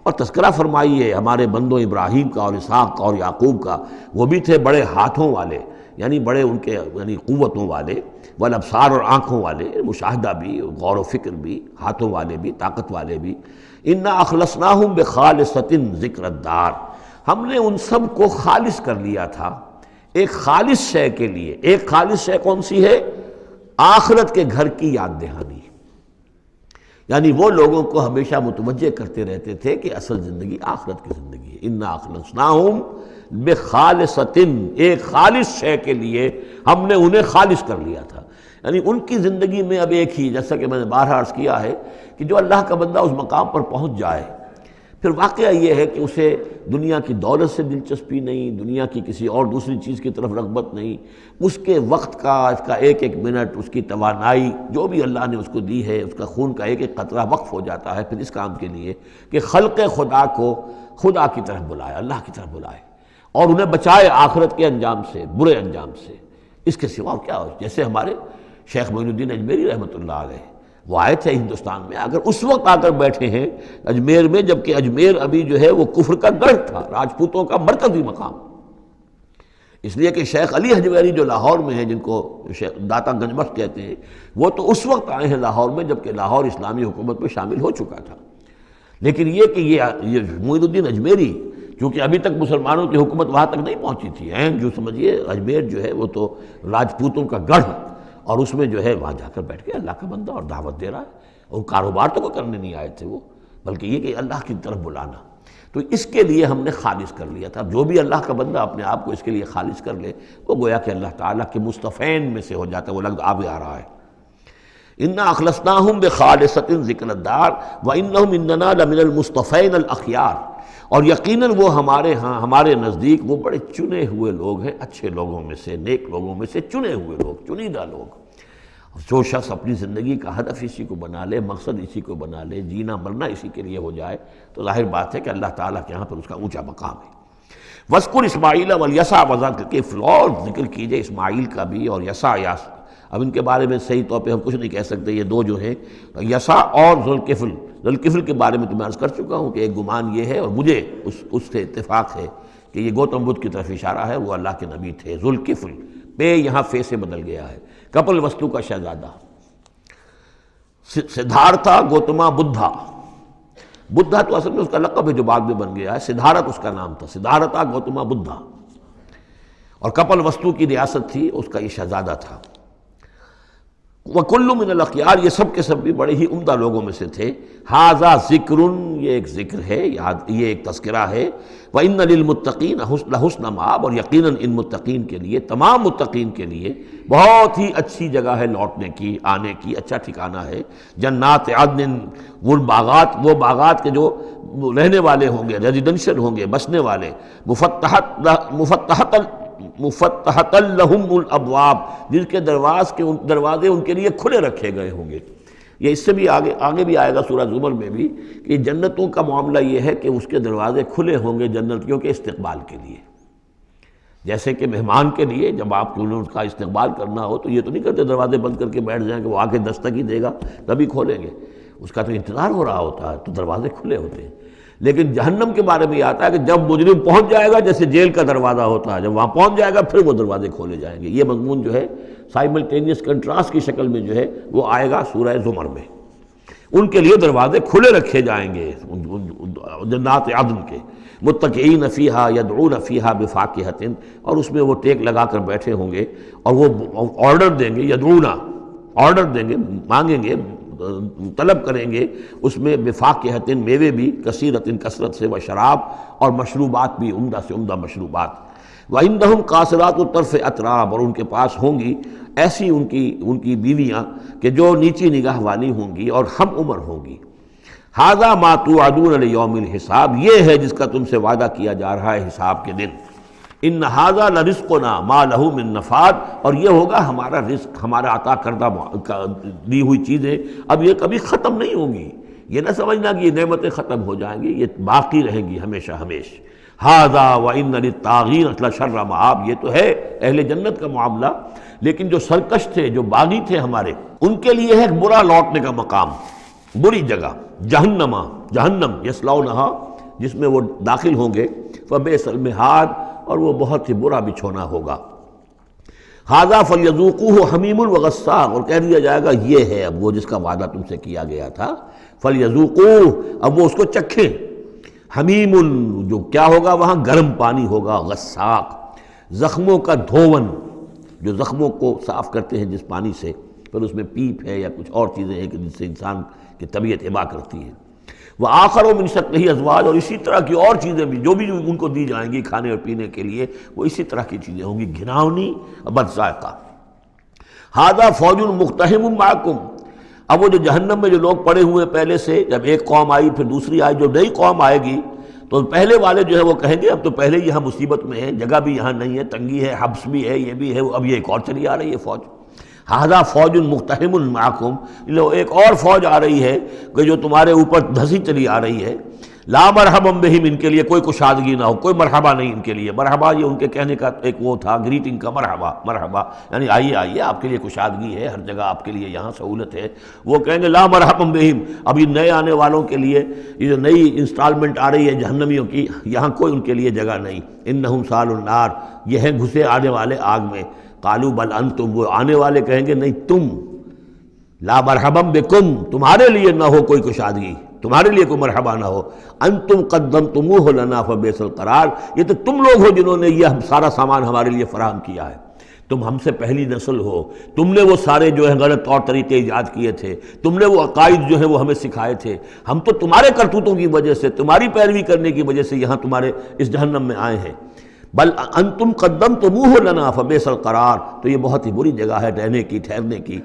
اور تذکرہ فرمائیے ہمارے بندوں ابراہیم کا اور اسحاق کا اور یعقوب کا، وہ بھی تھے بڑے ہاتھوں والے، یعنی بڑے ان کے یعنی قوتوں والے، والابصار، اور آنکھوں والے، مشاہدہ بھی، غور و فکر بھی، ہاتھوں والے بھی، طاقت والے بھی. انا اخلصناہم بخالصۃ ذکر الدار، ہم نے ان سب کو خالص کر لیا تھا ایک خالص شے کے لیے. ایک خالص شے کون سی ہے؟ آخرت کے گھر کی یاد دہانی. یعنی وہ لوگوں کو ہمیشہ متوجہ کرتے رہتے تھے کہ اصل زندگی آخرت کی زندگی ہے. انا اخلصناہم بخالصۃ، ایک خالص شے کے لیے ہم نے انہیں خالص کر لیا تھا. یعنی ان کی زندگی میں اب ایک ہی، جیسا کہ میں نے بارہا عرض کیا ہے کہ جو اللہ کا بندہ اس مقام پر پہنچ جائے، پھر واقعہ یہ ہے کہ اسے دنیا کی دولت سے دلچسپی نہیں، دنیا کی کسی اور دوسری چیز کی طرف رغبت نہیں. اس کے وقت کا، اس کا ایک ایک منٹ، اس کی توانائی جو بھی اللہ نے اس کو دی ہے، اس کا خون کا ایک ایک قطرہ وقف ہو جاتا ہے پھر اس کام کے لیے کہ خلق خدا کو خدا کی طرف بلائے، اللہ کی طرف بلائے، اور انہیں بچائے آخرت کے انجام سے، برے انجام سے. اس کے سوا کیا ہو؟ جیسے ہمارے شیخ معین الدین اجمیری رحمۃ اللہ علیہ، وہ آئے تھے ہندوستان میں، اگر اس وقت آ کر بیٹھے ہیں اجمیر میں، جبکہ اجمیر ابھی جو ہے وہ کفر کا گڑھ تھا، راجپوتوں کا مرکزی مقام. اس لیے کہ شیخ علی حجویری جو لاہور میں ہیں، جن کو داتا گنج بخش کہتے ہیں، وہ تو اس وقت آئے ہیں لاہور میں جبکہ لاہور اسلامی حکومت میں شامل ہو چکا تھا. لیکن یہ کہ یہ معین الدین اجمیری، کیونکہ ابھی تک مسلمانوں کی حکومت وہاں تک نہیں پہنچی تھی، جو سمجھیے اجمیر جو ہے وہ تو راجپوتوں کا گڑھ، اور اس میں جو ہے وہاں جا کر بیٹھ کے اللہ کا بندہ اور دعوت دے رہا ہے، اور کاروبار تو کوئی کرنے نہیں آئے تھے وہ، بلکہ یہ کہ اللہ کی طرف بلانا. تو اس کے لیے ہم نے خالص کر لیا تھا. جو بھی اللہ کا بندہ اپنے آپ کو اس کے لیے خالص کر لے، وہ گویا کہ اللہ تعالیٰ کے مصطفین میں سے ہو جاتا ہے. وہ لفظ آگے آ رہا ہے، انا اخلصناہم بخالصۃ ذکر الدار وانہم اننا لمن المصطفین الاخیار، اور یقیناً وہ ہمارے ہاں، ہمارے نزدیک وہ بڑے چنے ہوئے لوگ ہیں، اچھے لوگوں میں سے، نیک لوگوں میں سے چنے ہوئے لوگ، چنیدہ لوگ. جو شخص اپنی زندگی کا ہدف اسی کو بنا لے، مقصد اسی کو بنا لے، جینا مرنا اسی کے لیے ہو جائے، تو ظاہر بات ہے کہ اللہ تعالیٰ کے یہاں پر اس کا اونچا مقام ہے. وَاذْكُرْ اسماعیل والیسع وذا کفل، اور ذکر کیجئے اسماعیل کا بھی اور یسع. اب ان کے بارے میں صحیح طور پہ ہم کچھ نہیں کہہ سکتے، یہ دو جو ہیں یسع اور ذوالکفل. ذوالکفل کے بارے میں تو میں عرض کر چکا ہوں کہ ایک گمان یہ ہے، اور مجھے اس سے اتفاق ہے کہ یہ گوتم بدھ کی طرف اشارہ ہے، وہ اللہ کے نبی تھے. ذوالکفل، پے یہاں فے سے بدل گیا ہے. کپل وستو کا شہزادہ، سدھارتھا گوتما بدھا. بدھا تو اصل میں اس کا لقب ہے جو بعد میں بن گیا ہے، سدھارتھ اس کا نام تھا، سدھارتھا گوتما بدھا. اور کپل وستو کی ریاست تھی، اس کا یہ شہزادہ تھا. وَكُلُّ مِنَ الْأَخْيَارِ، یہ سب کے سب بھی بڑے ہی عمدہ لوگوں میں سے تھے. هَذَا ذِكْرٌ، یہ ایک ذکر ہے، یہ ایک تذکرہ ہے. وَإِنَّ لِلْمُتَّقِينَ لَحُسْنَ مآب، اور یقیناً ان متقین کے لیے، تمام متقین کے لیے بہت ہی اچھی جگہ ہے لوٹنے کی، آنے کی، اچھا ٹھکانہ ہے. جنات عدن، وہ باغات کے جو رہنے والے ہوں گے، ریزیڈنشل ہوں گے، بسنے والے. مفتحۃ لہم الابواب، جن کے دروازے ان کے لیے کھلے رکھے گئے ہوں گے. یہ اس سے بھی آگے بھی آئے گا سورہ زمر میں بھی کہ جنتوں کا معاملہ یہ ہے کہ اس کے دروازے کھلے ہوں گے جنتیوں کے استقبال کے لیے. جیسے کہ مہمان کے لیے جب آپ کو اس کا استقبال کرنا ہو تو یہ تو نہیں کرتے دروازے بند کر کے بیٹھ جائیں کہ وہ آ کے دستک ہی دے گا تبھی کھولیں گے، اس کا تو انتظار ہو رہا ہوتا ہے، تو دروازے کھلے ہوتے ہیں. لیکن جہنم کے بارے میں یہ آتا ہے کہ جب مجرم پہنچ جائے گا، جیسے جیل کا دروازہ ہوتا ہے، جب وہاں پہنچ جائے گا پھر وہ دروازے کھولے جائیں گے. یہ مضمون جو ہے سائملٹینیس کنٹراسٹ کی شکل میں جو ہے وہ آئے گا سورہ زمر میں. ان کے لیے دروازے کھلے رکھے جائیں گے جنات عدن کے. متکئین فیہا یدعون فیہا بفاکہۃ، اور اس میں وہ ٹیک لگا کر بیٹھے ہوں گے اور وہ آرڈر دیں گے، یدعونا آرڈر دیں گے، مانگیں گے، طلب کریں گے اس میں بفاکہۃ میوے بھی، کثیرۃ کثرت سے، و شراب اور مشروبات بھی، عمدہ سے عمدہ مشروبات، وعندہم قاصرات الطرف اتراب، اور ان کے پاس ہوں گی ایسی ان کی بیویاں کہ جو نیچی نگاہ والی ہوں گی اور ہم عمر ہوں گی۔ ھذا ما توعدون لیوم الحساب، یہ ہے جس کا تم سے وعدہ کیا جا رہا ہے حساب کے دن۔ ان ھذا لرزقنا ما لہ من نفاد، اور یہ ہوگا ہمارا رزق، ہمارا عطا کردہ دی ہوئی چیزیں، اب یہ کبھی ختم نہیں ہوں گی۔ یہ نہ سمجھنا کہ یہ نعمتیں ختم ہو جائیں گی، یہ باقی رہیں گی ہمیشہ ہمیشہ۔ ھذا وان للطاغین لشر مآب، یہ تو ہے اہل جنت کا معاملہ، لیکن جو سرکش تھے، جو باغی تھے ہمارے، ان کے لیے ہے برا لوٹنے کا مقام، بری جگہ، جہنم یصلونھا، جس میں وہ داخل ہوں گے، فبئس المہاد، اور وہ بہت ہی برا بچھونا ہوگا۔ ھذا فلیذوقوہ حمیم وغساق، اور کہہ دیا جائے گا یہ ہے اب وہ جس کا وعدہ تم سے کیا گیا تھا، فلیذوقوہ، اب وہ اس کو چکھیں۔ حمیم، جو کیا ہوگا وہاں، گرم پانی ہوگا، غساق، زخموں کا دھون، جو زخموں کو صاف کرتے ہیں جس پانی سے، پھر اس میں پیپ ہے یا کچھ اور چیزیں ہیں کہ جس سے انسان کی طبیعت ہبا کرتی ہے۔ وآخر من شکلہ ازواج، اور اسی طرح کی اور چیزیں بھی جو ان کو دی جائیں گی کھانے اور پینے کے لیے، وہ اسی طرح کی چیزیں ہوں گی، گھناؤنی اور بد ذائقہ۔ ھذا فوج مقتحم معکم، اب وہ جو جہنم میں جو لوگ پڑے ہوئے پہلے سے، جب ایک قوم آئی پھر دوسری آئی، جو نئی قوم آئے گی تو پہلے والے جو ہے وہ کہیں گے اب تو پہلے یہاں مصیبت میں ہے، جگہ بھی یہاں نہیں ہے، تنگی ہے، حبس بھی ہے، یہ بھی ہے، اب یہ ایک اور چلی آ رہی ہے فوج۔ ھذا فوج مقتحم معکم، ایک اور فوج آ رہی ہے کہ جو تمہارے اوپر دھسی چلی آ رہی ہے۔ لا مرحبا بہم، ان کے لیے کوئی کشادگی نہ ہو، کوئی مرحبا نہیں ان کے لیے۔ مرحبا یہ ان کے کہنے کا ایک وہ تھا، گریٹنگ کا، مرحبا مرحبا، یعنی آئیے آئیے، آپ کے لیے کشادگی ہے، ہر جگہ آپ کے لیے یہاں سہولت ہے۔ وہ کہیں گے لا مرحبا بہم، اب یہ نئے آنے والوں کے لیے یہ جو نئی انسٹالمنٹ آ رہی ہے جہنمیوں کی، یہاں کوئی ان کے لیے جگہ نہیں۔ انہم صالوا النار، یہ ہے گھسے آنے والے آگ میں۔ قالوا بل انتم، وہ آنے والے کہیں گے نہیں تم، لا مرحبا بکم، تمہارے لیے نہ ہو کوئی کشادگی، تمہارے لیے کوئی مرحبا نہ ہو۔ انتم قدمتموہ لنا فبئس القرار، یہ تو تم لوگ ہو جنہوں نے یہ سارا سامان ہمارے لیے فراہم کیا ہے، تم ہم سے پہلی نسل ہو، تم نے وہ سارے جو ہے غلط طور طریقے ایجاد کیے تھے، تم نے وہ عقائد جو ہے وہ ہمیں سکھائے تھے، ہم تو تمہارے کرتوتوں کی وجہ سے، تمہاری پیروی کرنے کی وجہ سے یہاں تمہارے اس جہنم میں آئے ہیں۔ بل انتم قدمتموہ لنا فبئس القرار، تو یہ بہت ہی بری جگہ ہے رہنے کی، ٹھہرنے کی۔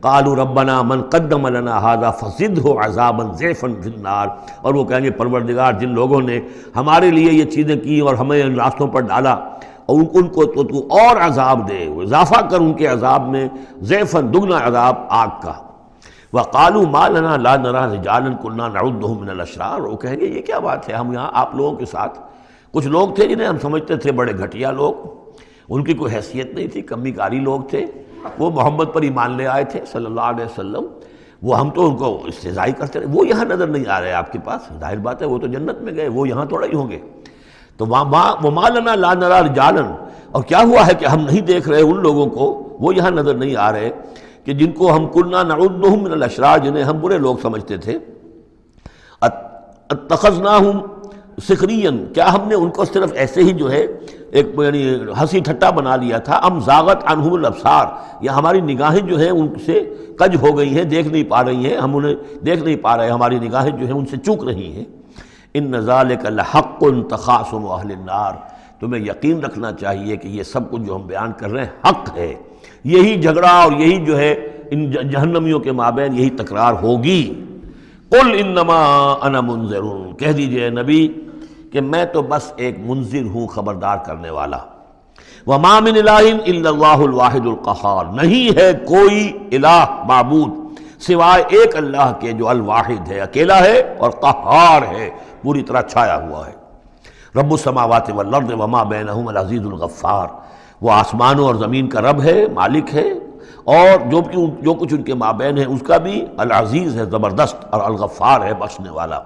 قالوا ربنا من قدم لنا هذا فزده عذابا ضعفا في النار، اور وہ کہیں گے پروردگار جن لوگوں نے ہمارے لیے یہ چیزیں کی اور ہمیں ان راستوں پر ڈالا، اور ان کو تو اور عذاب دے، اضافہ کر ان کے عذاب میں، ضعفا، دگنا عذاب آگ کا۔ وقالوا ما لنا لا نرى رجالا كنا نعدهم من الاشرار، وہ کہیں گے یہ کیا بات ہے، ہم یہاں آپ لوگوں کے ساتھ کچھ لوگ تھے جنہیں ہم سمجھتے تھے بڑے گھٹیا لوگ، ان کی کوئی حیثیت نہیں تھی، کمی کاری لوگ تھے، وہ محمد پر ایمان لے آئے تھے صلی اللہ علیہ وسلم، وہ ہم تو ان کو استہزائی کرتے رہے، وہ یہاں نظر نہیں آ رہے آپ کے پاس، ظاہر بات ہے وہ تو جنت میں گئے، وہ یہاں تھوڑا ہی ہوں گے۔ تو وما لنا لا نرى رجالا، اور کیا ہوا ہے کہ ہم نہیں دیکھ رہے ان لوگوں کو، وہ یہاں نظر نہیں آ رہے کہ جن کو ہم کنا نعدهم من الاشرار، جنہیں ہم برے لوگ سمجھتے تھے۔ اتخذناہم سخریا، کیا ہم نے ان کو صرف ایسے ہی جو ہے ایک یعنی ہنسی ٹھٹا بنا لیا تھا، ام زاغت عنہم الابصار، یا ہماری نگاہیں جو ہیں ان سے کج ہو گئی ہیں، دیکھ نہیں پا رہی ہیں، ہم انہیں دیکھ نہیں پا رہے، ہماری نگاہیں جو ہیں ان سے چوک رہی ہیں۔ ان ذالک لحق تخاصم اہل النار، تمہیں یقین رکھنا چاہیے کہ یہ سب کچھ جو ہم بیان کر رہے ہیں حق ہے، یہی جھگڑا اور یہی جو ہے ان جہنمیوں کے مابین یہی تکرار ہوگی۔ قل انما انا منذر، کہہ دیجئے نبی کہ میں تو بس ایک منذر ہوں، خبردار کرنے والا۔ وما من الہ الا اللہ الواحد القہار، نہیں ہے کوئی الہ معبود سوائے ایک اللہ کے جو الواحد ہے، اکیلا ہے اور قہار ہے، پوری طرح چھایا ہوا ہے۔ رب السماوات والارض وما بینہما العزیز الغفار، وہ آسمانوں اور زمین کا رب ہے، مالک ہے، اور جو کچھ ان کے مابین ہے اس کا بھی العزیز ہے، زبردست، اور الغفار ہے، بخشنے والا۔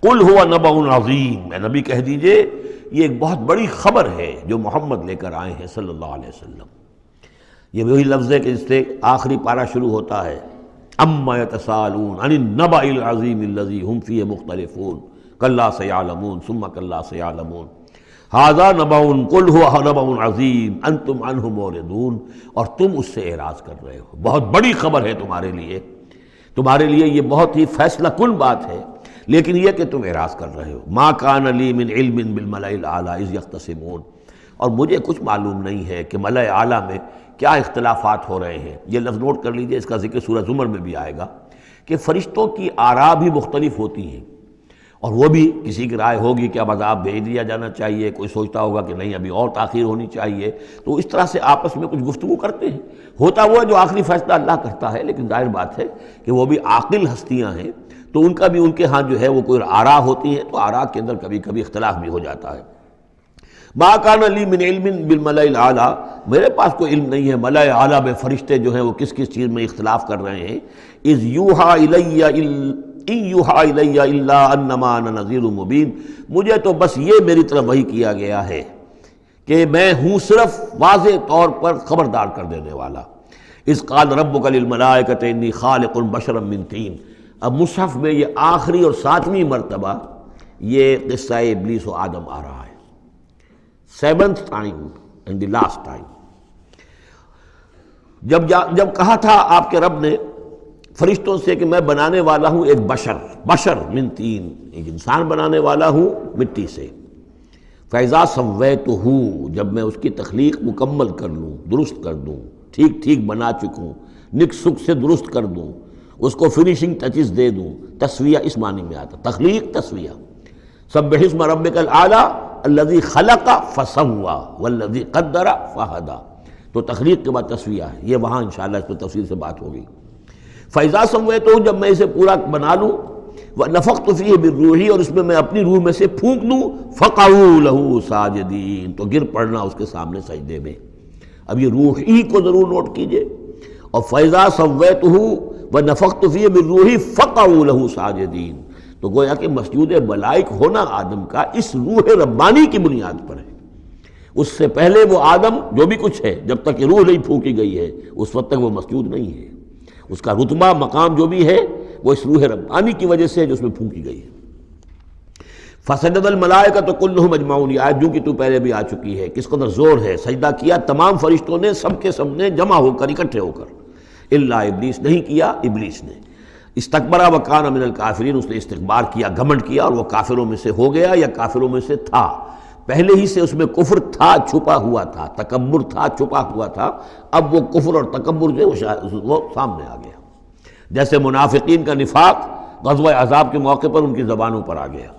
قل هو نبأ عظیم، اے نبی کہہ دیجئے یہ ایک بہت بڑی خبر ہے جو محمد لے کر آئے ہیں صلی اللہ علیہ وسلم۔ یہ وہی لفظ ہے کہ اس سے آخری پارہ شروع ہوتا ہے، اما یتساءلون عن النبأ العظیم الذی هم فیہ مختلفون کلا سیعلمون ثم کلا سیعلمون۔ ھذا نبأ قل ھو نبأ عظیم انتم عنہ معرضون، اور تم اس سے اعراض کر رہے ہو، بہت بڑی خبر ہے تمہارے لیے یہ بہت ہی فیصلہ کن بات ہے، لیکن یہ کہ تم اعراض کر رہے ہو۔ ما کان لی من علم بالملأ الاعلی اذ یختصمون، اور مجھے کچھ معلوم نہیں ہے کہ ملأ اعلیٰ میں کیا اختلافات ہو رہے ہیں۔ یہ لفظ نوٹ کر لیجئے، اس کا ذکر سورہ زمر میں بھی آئے گا کہ فرشتوں کی آراء بھی مختلف ہوتی ہیں، اور وہ بھی کسی کی رائے ہوگی کہ اب عذاب بھیج دیا جانا چاہیے، کوئی سوچتا ہوگا کہ نہیں ابھی اور تاخیر ہونی چاہیے، تو اس طرح سے آپس میں کچھ گفتگو کرتے ہیں۔ ہوتا وہ جو آخری فیصلہ اللہ کرتا ہے، لیکن ظاہر بات ہے کہ وہ بھی عاقل ہستیاں ہیں، تو ان کا بھی ان کے ہاں جو ہے وہ کوئی آراء ہوتی ہے، تو آراء کے اندر کبھی کبھی اختلاف بھی ہو جاتا ہے۔ ما کان لی من علم بالملأ الاعلی، میرے پاس کوئی علم نہیں ہے ملأ اعلیٰ میں فرشتے جو ہیں وہ کس کس چیز میں اختلاف کر رہے ہیں۔ اذ یوحیٰ الی ان یوحیٰ الی الا انما انا نذیر مبین، مجھے تو بس یہ میری طرف وحی کیا گیا ہے کہ میں ہوں صرف واضح طور پر خبردار کر دینے والا۔ اذ قال ربک للملائکۃ انی خالق بشرا من طین، اب مصحف میں یہ آخری اور 7ویں مرتبہ یہ قصہ ابلیس و آدم آ رہا ہے، 7th time and the last time۔ جب کہا تھا آپ کے رب نے فرشتوں سے کہ میں بنانے والا ہوں ایک بشر من طین، ایک انسان بنانے والا ہوں مٹی سے، فَإِذَا سَوَّيْتُهُ، جب میں اس کی تخلیق مکمل کر لوں، درست کر دوں، ٹھیک بنا چکوں، نک سک سے درست کر دوں، اس کو فنیشنگ ٹچز دے دوں۔ تسویہ اس معنی میں آتا، تخلیق تسویہ۔ سبح اسم ربک الاعلی الذی خلق فسوی والذی قدر فہدی، تو تخلیق کے بعد تسویہ ہے، یہ وہاں انشاءاللہ اس پر تفصیل سے بات ہوگی۔ فَإِذَا سَوَّيْتُهُ، جب میں اسے پورا بنا لوں، وَنَفَخْتُ فِيهِ مِن رُوحِی، اور اس میں میں اپنی روح میں سے پھونک دوں، فَقَعُوا لَهُ سَاجِدِینَ، تو گر پڑنا اس کے سامنے سجدے میں۔ اب یہ روح ہی کو ضرور نوٹ کیجئے، اور فَإِذَا سَوَّيْتُهُ وَنَفَخْتُ فِيهِ مِن رُوحِی فَقَعُوا لَهُ سَاجِدِینَ، تو گویا کہ مسجود ملائک ہونا آدم کا اس روح ربانی کی بنیاد پر ہے۔ اس سے پہلے وہ آدم جو بھی کچھ ہے، جب تک یہ روح نہیں پھونکی گئی ہے اس وقت تک وہ مسجود نہیں ہے۔ اس کا رتبہ مقام جو بھی ہے وہ اس روح ربانی کی وجہ سے ہے جو اس میں پھونکی گئی ہے۔ فسجد الملائکۃ کلھم اجمعون، یہ آیت جو کہ تو پہلے بھی آ چکی ہے، کس قدر زور ہے، سجدہ کیا تمام فرشتوں نے، سب کے سب نے جمع ہو کر، اکٹھے ہو کر، الا ابلیس، نہیں کیا ابلیس نے۔ استکبر وکان من الکافرین، اس نے استکبار کیا، گھمنڈ کیا، اور وہ کافروں میں سے ہو گیا یا کافروں میں سے تھا، پہلے ہی سے اس میں کفر تھا، چھپا ہوا تھا، تکبر تھا، چھپا ہوا تھا، اب وہ کفر اور تکبر جو ہے وہ سامنے آ گیا، جیسے منافقین کا نفاق غزوہ احزاب کے موقع پر ان کی زبانوں پر آ گیا۔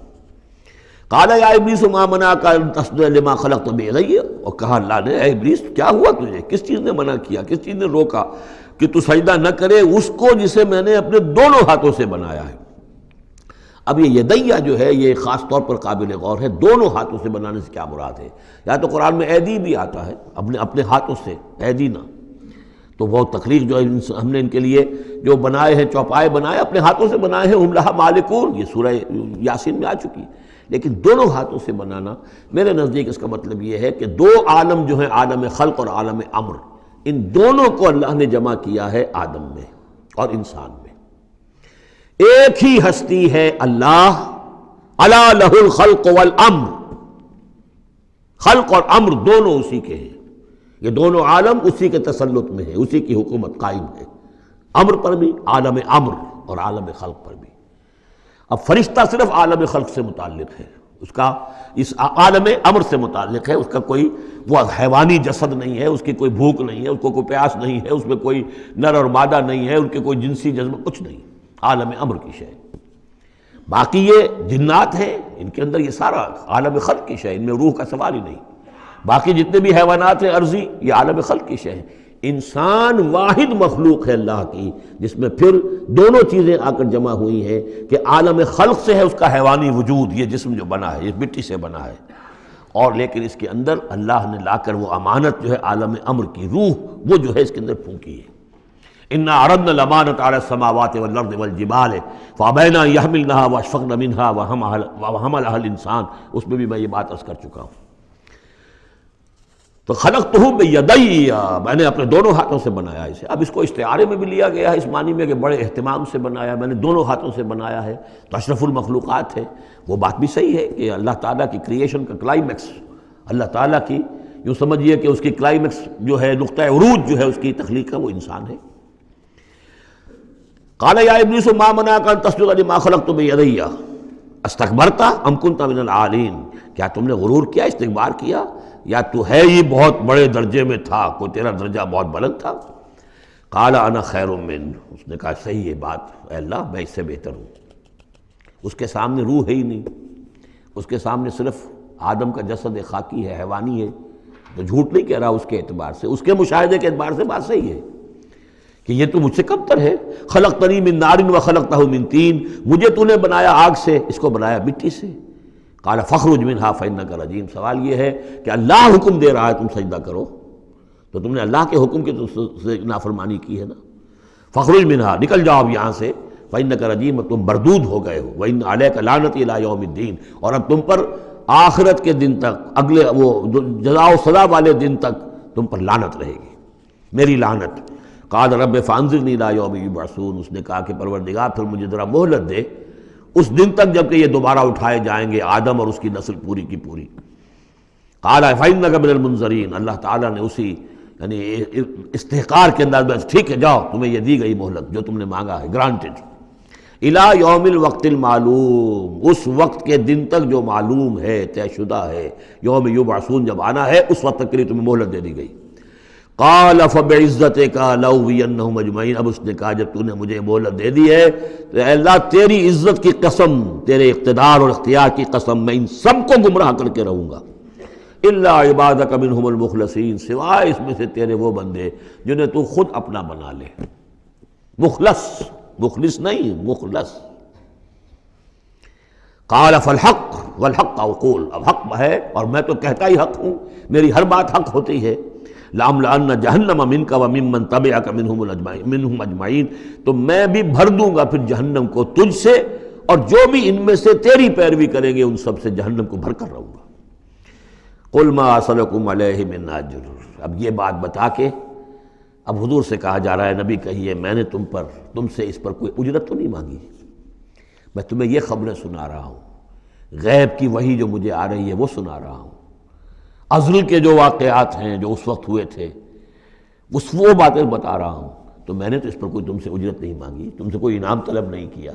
قال یا ابلیس ما منعک ان تسجد لما خلقت بیدی، اور کہا اللہ نے، اے ابلیس کیا ہوا تجھے، کس چیز نے منع کیا، کس چیز نے روکا کہ تو سجدہ نہ کرے اس کو جسے میں نے اپنے دونوں ہاتھوں سے بنایا ہے۔ اب یہ یدیہ جو ہے یہ خاص طور پر قابل غور ہے، دونوں ہاتھوں سے بنانے سے کیا مراد ہے؟ یا تو قرآن میں ایدی بھی آتا ہے، اپنے ہاتھوں سے، ایدینا، تو وہ تخلیق جو ہم نے ان کے لیے جو بنائے ہیں، چوپائے بنائے، اپنے ہاتھوں سے بنائے ہیں، ہم لہا مالکون، یہ سورہ یاسین میں آ چکی، لیکن دونوں ہاتھوں سے بنانا میرے نزدیک اس کا مطلب یہ ہے کہ دو عالم جو ہیں، عالم خلق اور عالم امر، ان دونوں کو اللہ نے جمع کیا ہے آدم میں اور انسان میں۔ ایک ہی ہستی ہے اللہ، الا لہ الخلق والامر، خلق اور امر دونوں اسی کے ہیں، یہ دونوں عالم اسی کے تسلط میں ہے، اسی کی حکومت قائم ہے، امر پر بھی، عالم امر اور عالم خلق پر بھی۔ اب فرشتہ صرف عالم خلق سے متعلق ہے، اس کا اس عالم امر سے متعلق ہے، اس کا کوئی وہ حیوانی جسد نہیں ہے، اس کی کوئی بھوک نہیں ہے، اس کو کوئی پیاس نہیں ہے، اس میں کوئی نر اور مادہ نہیں ہے، ان کے کوئی جنسی جذبہ کچھ نہیں، عالم امر کی شے۔ باقی یہ جنات ہیں، ان کے اندر یہ سارا عالم خلق کی شے، ان میں روح کا سوال ہی نہیں۔ باقی جتنے بھی حیوانات ہیں ارضی، یہ عالم خلق کی شے ہے۔ انسان واحد مخلوق ہے اللہ کی، جس میں پھر دونوں چیزیں آ کر جمع ہوئی ہیں کہ عالم خلق سے ہے اس کا حیوانی وجود، یہ جسم جو بنا ہے، یہ مٹی سے بنا ہے، اور لیکن اس کے اندر اللہ نے لا کر وہ امانت جو ہے عالم امر کی روح، وہ جو ہے اس کے اندر پھونکی ہے۔ انا عرضنا الامانۃ علی السماوات والارض والجبال فابین ان یحملنها واشفقن منها وحملها الانسان، اس میں بھی میں یہ بات عرض کر چکا ہوں۔ تو خلقتہ بیدی، میں نے اپنے دونوں ہاتھوں سے بنایا اسے۔ اب اس کو استعارے میں بھی لیا گیا ہے اس معنی میں کہ بڑے اہتمام سے بنایا، میں نے دونوں ہاتھوں سے بنایا ہے، تو اشرف المخلوقات ہے، وہ بات بھی صحیح ہے کہ اللہ تعالیٰ کی کریشن کا کلائمیکس اللہ تعالیٰ کی یوں سمجھیے کہ اس کی کلائمیکس جو ہے، نقطہ عروج جو ہے اس کی تخلیق کا، وہ انسان ہے۔ قال یا ابلیس ما منعک ان تسجد لما خلقت بیدی استکبرت ام کنت من العالین، کیا تم نے غرور کیا، استکبار کیا، یا تو ہے ہی بہت بڑے درجے میں تھا، کوئی تیرا درجہ بہت بلند تھا؟ قال انا خیر من، اس نے کہا صحیح ہے بات، اے اللہ میں اس سے بہتر ہوں۔ اس کے سامنے روح ہے ہی نہیں، اس کے سامنے صرف آدم کا جسد خاکی ہے، حیوانی ہے، تو جھوٹ نہیں کہہ رہا اس کے اعتبار سے، اس کے مشاہدے کے اعتبار سے بات صحیح ہے کہ یہ تو مجھ سے کم تر ہے۔ خلقتنی من نار وخلقتہ من طین، مجھے تو نے بنایا آگ سے، اس کو بنایا مٹی سے۔ قال فاخرج منہا فانک رجیم، سوال یہ ہے کہ اللہ حکم دے رہا ہے تم سجدہ کرو، تو تم نے اللہ کے حکم کی سے نافرمانی کی ہے نا۔ فاخرج منہا، نکل جاؤ اب یہاں سے، فانک رجیم، تم مردود ہو گئے ہو، وان علیک لعنتی الی یوم الدین، اور اب تم پر آخرت کے دن تک، اگلے وہ جزا و سزا والے دن تک تم پر لعنت رہے گی، میری لعنت۔ قال رب فانظرنی الی یوم یبعثون، اس نے کہا کہ پروردگار پھر مجھے ذرا مہلت دے اس دن تک جب کہ یہ دوبارہ اٹھائے جائیں گے، آدم اور اس کی نسل پوری کی پوری۔ قال فانک من المنظرین، اللہ تعالیٰ نے اسی یعنی استحقار کے انداز میں، ٹھیک ہے جاؤ تمہیں یہ دی گئی مہلت جو تم نے مانگا ہے، گرانٹڈ۔ الی یوم الوقت المعلوم، اس وقت کے دن تک جو معلوم ہے، طے شدہ ہے، یوم یبعثون جب آنا ہے اس وقت تک کے لیے تمہیں مہلت دے دی گئی۔ قال فبعزتک لأغوینہم اجمعین، اب اس نے کہا جب تو نے مجھے مہلت دے دی ہے تو اے اللہ تیری عزت کی قسم، تیرے اقتدار اور اختیار کی قسم، میں ان سب کو گمراہ کر کے رہوں گا، الا عبادک منہم المخلصین، سوائے اس میں سے تیرے وہ بندے جنہیں تو خود اپنا بنا لے۔ مخلص، مخلص نہیں، مخلص۔ قال فالحق والحق اقول، اب حق ہے اور میں تو کہتا ہی حق ہوں، میری ہر بات حق ہوتی ہے۔ لَأَمْلَأَنَّ جَهَنَّمَ مِنْكَ وَمِمَّنْ تَبِعَكَ مِنْهُمْ أَجْمَعِينَ، تو میں بھی بھر دوں گا پھر جہنم کو تجھ سے، اور جو بھی ان میں سے تیری پیروی کریں گے ان سب سے جہنم کو بھر کر رہوں گا۔ قُلْ مَا أَسْأَلُكُمْ عَلَيْهِ مِنْ أَجْرٍ، اب یہ بات بتا کے اب حضور سے کہا جا رہا ہے نبی کہیے میں نے تم سے اس پر کوئی اجرت تو نہیں مانگی، میں تمہیں یہ خبریں سنا رہا ہوں، غیب کی وحی جو مجھے آ رہی ہے وہ سنا رہا ہوں، ازل کے جو واقعات ہیں جو اس وقت ہوئے تھے وہ باتیں بتا رہا ہوں، تو میں نے تو اس پر کوئی تم سے اجرت نہیں مانگی، تم سے کوئی انعام طلب نہیں کیا۔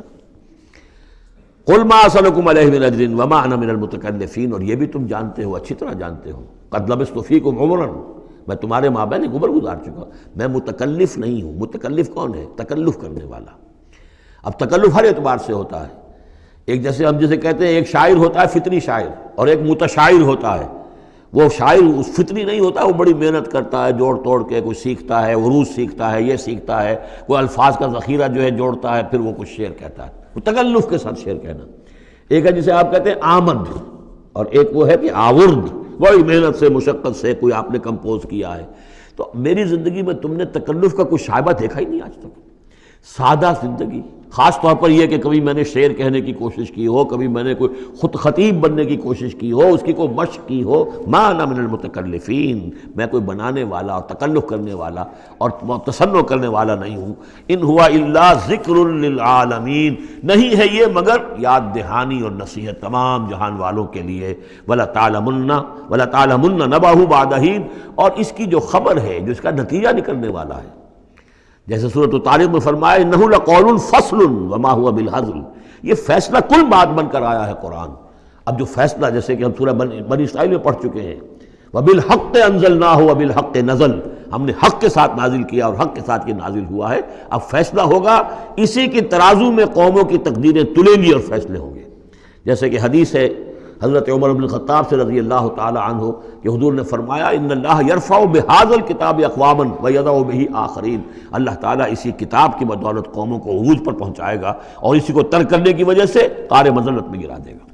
قُلْ مَا أَسْأَلُكُمْ عَلَيْهِ مِنْ أَجْرٍ وَمَا أَنَا مِنَ الْمُتَكَلِّفِينَ، اور یہ بھی تم جانتے ہو، اچھی طرح جانتے ہو، قَدْ لَبِثْتُ فِيكُمْ عُمُرًا، میں تمہارے مابین ایک عمر گزار چکا، میں متکلف نہیں ہوں۔ متکلف کون ہے؟ تکلف کرنے والا۔ اب تکلف ہر اعتبار سے ہوتا ہے، ایک جیسے ہم جسے کہتے ہیں ایک شاعر ہوتا ہے فطری شاعر، اور ایک متشاعر ہوتا ہے۔ وہ شاعر اس فطری نہیں ہوتا، وہ بڑی محنت کرتا ہے، جوڑ توڑ کے کوئی سیکھتا ہے، عروض سیکھتا ہے، یہ سیکھتا ہے، کوئی الفاظ کا ذخیرہ جو ہے جوڑتا ہے، پھر وہ کچھ شعر کہتا ہے، وہ تکلف کے ساتھ شعر کہنا۔ ایک ہے جسے آپ کہتے ہیں آمد، اور ایک وہ ہے کہ آورد، بڑی محنت سے مشقت سے کوئی آپ نے کمپوز کیا ہے۔ تو میری زندگی میں تم نے تکلف کا کوئی شائبہ دیکھا ہی نہیں آج تک، سادہ زندگی۔ خاص طور پر یہ کہ کبھی میں نے شعر کہنے کی کوشش کی ہو، کبھی میں نے کوئی خود خطیب بننے کی کوشش کی ہو، اس کی کوئی مشق کی ہو۔ ما انا من المتکلفین، میں کوئی بنانے والا اور تکلف کرنے والا اور تصنع کرنے والا نہیں ہوں۔ ان ہوا الا ذکر للعالمین، نہیں ہے یہ مگر یاد دہانی اور نصیحت تمام جہان والوں کے لیے۔ وَلَا تَعْلَمُنَّ نَبَأَهُ بَعْدَ حِینٍ، اور اس کی جو خبر ہے، جو اس کا نتیجہ نکلنے والا ہے، جیسے سورۃ الطارق میں فرمایا انہ لقول فصل وما هو بالهزل، یہ فیصلہ کل بات بن کر آیا ہے قرآن۔ اب جو فیصلہ، جیسے کہ ہم سورہ بنی اسرائیل میں پڑھ چکے ہیں، وبالحق انزلناہ وبالحق نزل، ہم نے حق کے ساتھ نازل کیا اور حق کے ساتھ یہ نازل ہوا ہے۔ اب فیصلہ ہوگا، اسی کی ترازو میں قوموں کی تقدیریں تلیں گی اور فیصلے ہوں گے۔ جیسے کہ حدیث ہے حضرت عمر بن الخطاب سے رضی اللہ تعالی عنہ کہ حضور نے فرمایا ان اللہ یرفع بہذا الکتاب اقواما ویضع بہ آخرین، اللہ تعالیٰ اسی کتاب کی بدولت قوموں کو عروج پر پہنچائے گا اور اسی کو ترک کرنے کی وجہ سے قعر مذلت میں گرا دے گا۔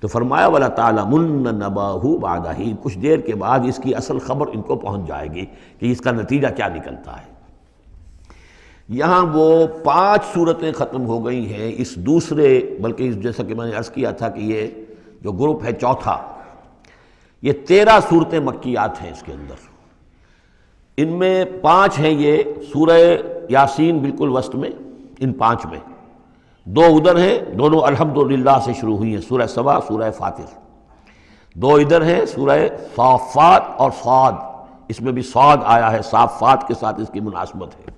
تو فرمایا ولا تعلمن نبأہ بعد حین، کچھ دیر کے بعد اس کی اصل خبر ان کو پہنچ جائے گی کہ اس کا نتیجہ کیا نکلتا ہے۔ یہاں وہ 5 صورتیں ختم ہو گئی ہیں اس دوسرے، بلکہ جیسا کہ میں نے عرض کیا تھا کہ یہ جو گروپ ہے چوتھا، یہ 13 صورتیں مکیات ہیں اس کے اندر۔ ان میں 5 ہیں یہ سورہ یاسین بالکل وسط میں، ان 5 میں 2 ادھر ہیں، دونوں الحمدللہ سے شروع ہوئی ہیں، سورہ سبا، سورہ فاطر۔ دو ادھر ہیں سورہ صافات اور صاد، اس میں بھی صاد آیا ہے، صافات کے ساتھ اس کی مناسبت ہے۔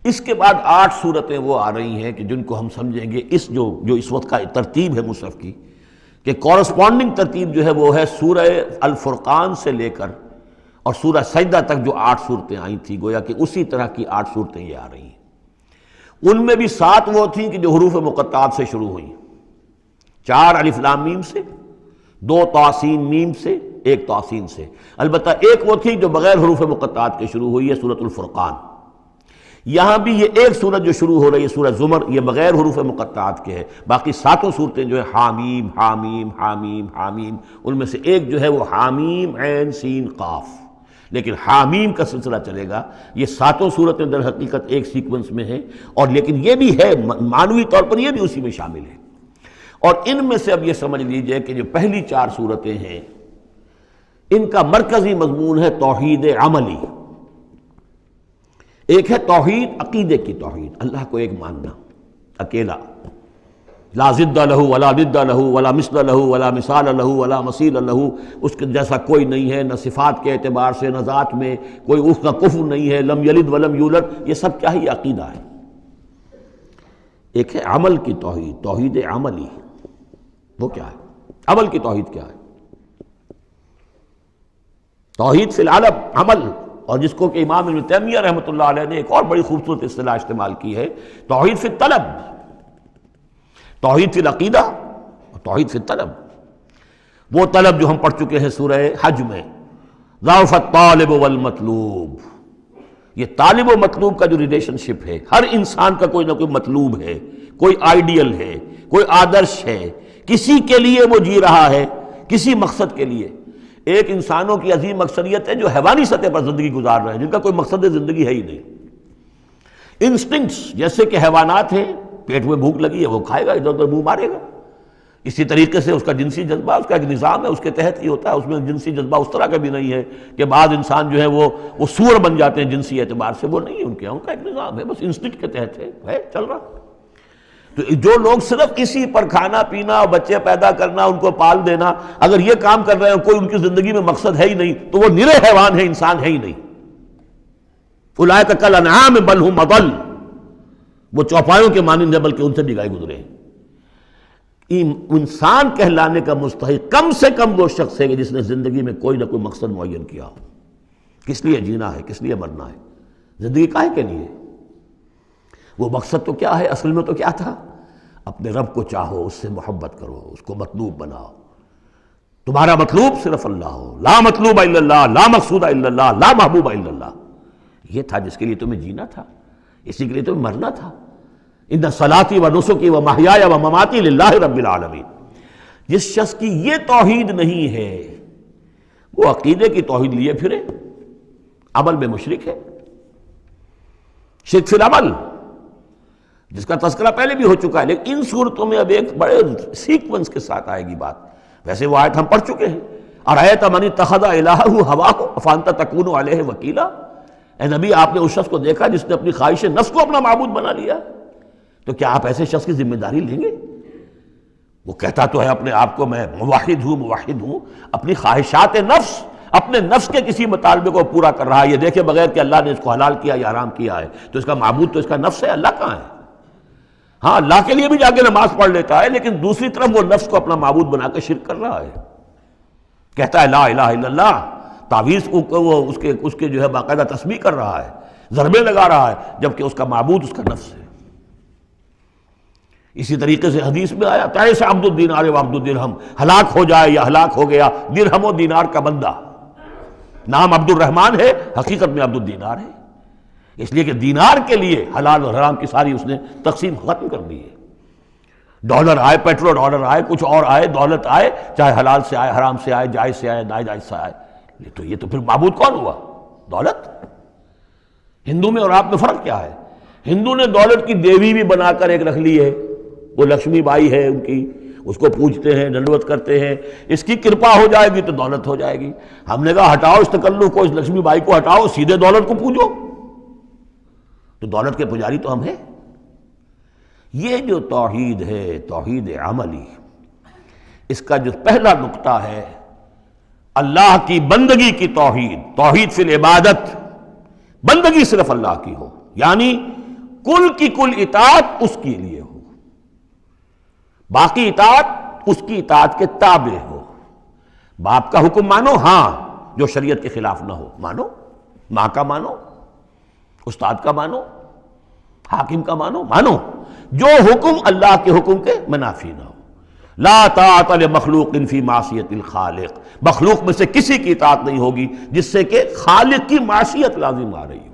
اس کے بعد 8 صورتیں وہ آ رہی ہیں کہ جن کو ہم سمجھیں گے اس جو اس وقت کا ترتیب ہے مصحف کی، کہ کورسپونڈنگ ترتیب جو ہے وہ ہے سورہ الفرقان سے لے کر اور سورہ سجدہ تک جو 8 صورتیں آئی تھیں، گویا کہ اسی طرح کی 8 صورتیں یہ آ رہی ہیں۔ ان میں بھی 7 وہ تھیں کہ جو حروف مقطعات سے شروع ہوئیں، 4 الف لام میم سے، 2 طاسین میم سے، 1 طاسین سے، البتہ ایک وہ تھی جو بغیر حروف مقطعات کے شروع ہوئی ہے، سورۃ الفرقان۔ یہاں بھی یہ ایک سورت جو شروع ہو رہی ہے سورہ زمر، یہ بغیر حروف مقطعات کے ہے، باقی 7 صورتیں جو ہے حامیم حامیم حامیم حامیم، ان میں سے ایک جو ہے وہ حامیم عین سین قاف، لیکن حامیم کا سلسلہ چلے گا۔ یہ 7 صورتیں در حقیقت ایک سیکونس میں ہیں، اور لیکن یہ بھی ہے معنوی طور پر یہ بھی اسی میں شامل ہے۔ اور ان میں سے اب یہ سمجھ لیجئے کہ جو پہلی 4 صورتیں ہیں ان کا مرکزی مضمون ہے توحید عملی۔ ایک ہے توحید عقیدے کی توحید، اللہ کو ایک ماننا اکیلا، لا ضد لہ ولا ضد لہ ولا مثل لہ ولا مثال لہ ولا مثیل لہ، اس کے جیسا کوئی نہیں ہے، نہ صفات کے اعتبار سے نہ ذات میں، کوئی اس کا کفر نہیں ہے، لم یلد ولم یولد، یہ سب کیا ہی عقیدہ ہے۔ ایک ہے عمل کی توحید، توحید عملی، وہ کیا ہے؟ عمل کی توحید کیا ہے؟ توحید فی العالم عمل، اور جس کو کہ امام ابن تیمیہ رحمۃ اللہ علیہ نے ایک اور بڑی خوبصورت اصطلاح استعمال کی ہے، توحید فی الطلب، توحید فی العقیدہ اور توحید فی الطلب۔ وہ طلب جو ہم پڑھ چکے ہیں سورہ حج میں، ضعف الطالب والمطلوب، یہ طالب و مطلوب کا جو ریلیشن شپ ہے، ہر انسان کا کوئی نہ کوئی مطلوب ہے، کوئی آئیڈیل ہے، کوئی آدرش ہے، کسی کے لیے وہ جی رہا ہے، کسی مقصد کے لیے۔ ایک انسانوں کی عظیم اکثریت ہے جو حیوانی سطح پر زندگی گزار رہے ہیں، جن کا کوئی مقصد زندگی ہے ہی نہیں۔ انسٹنکٹس جیسے کہ حیوانات ہیں، پیٹ میں بھوک لگی ہے وہ کھائے گا، ادھر ادھر منہ مارے گا۔ اسی طریقے سے اس کا جنسی جذبہ، اس کا ایک نظام ہے، اس کے تحت ہی ہوتا ہے۔ اس میں جنسی جذبہ اس طرح کا بھی نہیں ہے کہ بعض انسان جو ہے وہ سور بن جاتے ہیں جنسی اعتبار سے، وہ نہیں ہے، ان کے ان کا ایک نظام ہے، بس انسٹنکٹ کے تحت ہے چل رہا۔ تو جو لوگ صرف اسی پر کھانا پینا، بچے پیدا کرنا، ان کو پال دینا، اگر یہ کام کر رہے ہیں، کوئی ان کی زندگی میں مقصد ہے ہی نہیں، تو وہ نرے حیوان ہیں، انسان ہے ہی نہیں۔ اولئک کالانعام بل ھم اضل، وہ چوپایوں کے مانند ہیں بلکہ ان سے بھی گئے گزرے ہیں۔ انسان کہلانے کا مستحق کم سے کم وہ شخص ہے کہ جس نے زندگی میں کوئی نہ کوئی مقصد معین کیا ہو۔ کس لیے جینا ہے، کس لیے مرنا ہے، زندگی کاہے کے لیے؟ وہ مقصد تو کیا ہے؟ اصل میں تو کیا تھا؟ اپنے رب کو چاہو، اس سے محبت کرو، اس کو مطلوب بناؤ، تمہارا مطلوب صرف اللہ ہو، لا مطلوب الا اللہ، لا مقصود الا اللہ، لا محبوب الا اللہ۔ یہ تھا جس کے لیے تمہیں جینا تھا، اسی کے لیے تمہیں مرنا تھا۔ ان صلاتی و نسکی و محیای و مماتی للہ رب العالمین۔ جس شخص کی یہ توحید نہیں ہے وہ عقیدے کی توحید لیے پھرے، عمل میں مشرک ہے، شرک فی العمل، جس کا تذکرہ پہلے بھی ہو چکا ہے، لیکن ان صورتوں میں اب ایک بڑے سیکونس کے ساتھ آئے گی بات۔ ویسے وہ آیت ہم پڑھ چکے ہیں، ارأیت من اتخذ الہہ ہواہ افانت تکون علیہ وکیلا، اے نبی آپ نے اس شخص کو دیکھا جس نے اپنی خواہش نفس کو اپنا معبود بنا لیا، تو کیا آپ ایسے شخص کی ذمہ داری لیں گے؟ وہ کہتا تو ہے اپنے آپ کو میں موحد ہوں، اپنی خواہشات نفس، اپنے نفس کے کسی مطالبے کو پورا کر رہا ہے۔ یہ دیکھے بغیر کہ اللہ نے اس کو حلال کیا یا حرام کیا ہے، تو اس کا معبود تو اس کا نفس ہے، اللہ کہاں ہے؟ ہاں اللہ کے لیے بھی جا کے نماز پڑھ لیتا ہے، لیکن دوسری طرف وہ نفس کو اپنا معبود بنا کے شرک کر رہا ہے، کہتا ہے لا الہ الا اللہ، تعویذ کو وہ اس کے جو ہے باقاعدہ تسبیح کر رہا ہے، ضربے لگا رہا ہے، جبکہ اس کا معبود اس کا نفس ہے۔ اسی طریقے سے حدیث میں آیا تعیس عبد الدینار و عبد الدرہم، ہلاک ہو جائے یا ہلاک ہو گیا درہم و دینار کا بندہ۔ نام عبد الرحمن ہے، حقیقت میں عبد الدینار ہے، اس لیے کہ دینار کے لیے حلال اور حرام کی ساری اس نے تقسیم ختم کر دی ہے۔ ڈالر آئے، پیٹرو ڈالر آئے، کچھ اور آئے، دولت آئے، چاہے حلال سے آئے، حرام سے آئے، جائز سے آئے، ناجائز سے آئے، یہ تو پھر معبود کون ہوا؟ دولت۔ ہندو میں اور آپ میں فرق کیا ہے؟ ہندو نے دولت کی دیوی بھی بنا کر ایک رکھ لی ہے، وہ لکشمی بائی ہے ان کی، اس کو پوجتے ہیں، دنڈوت کرتے ہیں، اس کی کرپا ہو جائے گی تو دولت ہو جائے گی۔ ہم نے کہا ہٹاؤ اس تکلف کو، اس لکشمی بائی کو ہٹاؤ، سیدھے دولت کو پوجو، تو دولت کے پجاری تو ہم ہیں۔ یہ جو توحید ہے، توحید عملی، اس کا جو پہلا نقطہ ہے اللہ کی بندگی کی توحید، توحید فی العبادت، بندگی صرف اللہ کی ہو، یعنی کل کی کل اطاعت اس کے لیے ہو، باقی اطاعت اس کی اطاعت کے تابع ہو۔ باپ کا حکم مانو، ہاں، جو شریعت کے خلاف نہ ہو مانو، ماں کا مانو، استاد کا مانو، حاکم کا مانو، جو حکم اللہ کے حکم کے منافی نہ ہو۔ لا طاعت لمخلوق فی معصیت الخالق، مخلوق میں سے کسی کی اطاعت نہیں ہوگی جس سے کہ خالق کی معصیت لازم آ رہی ہو۔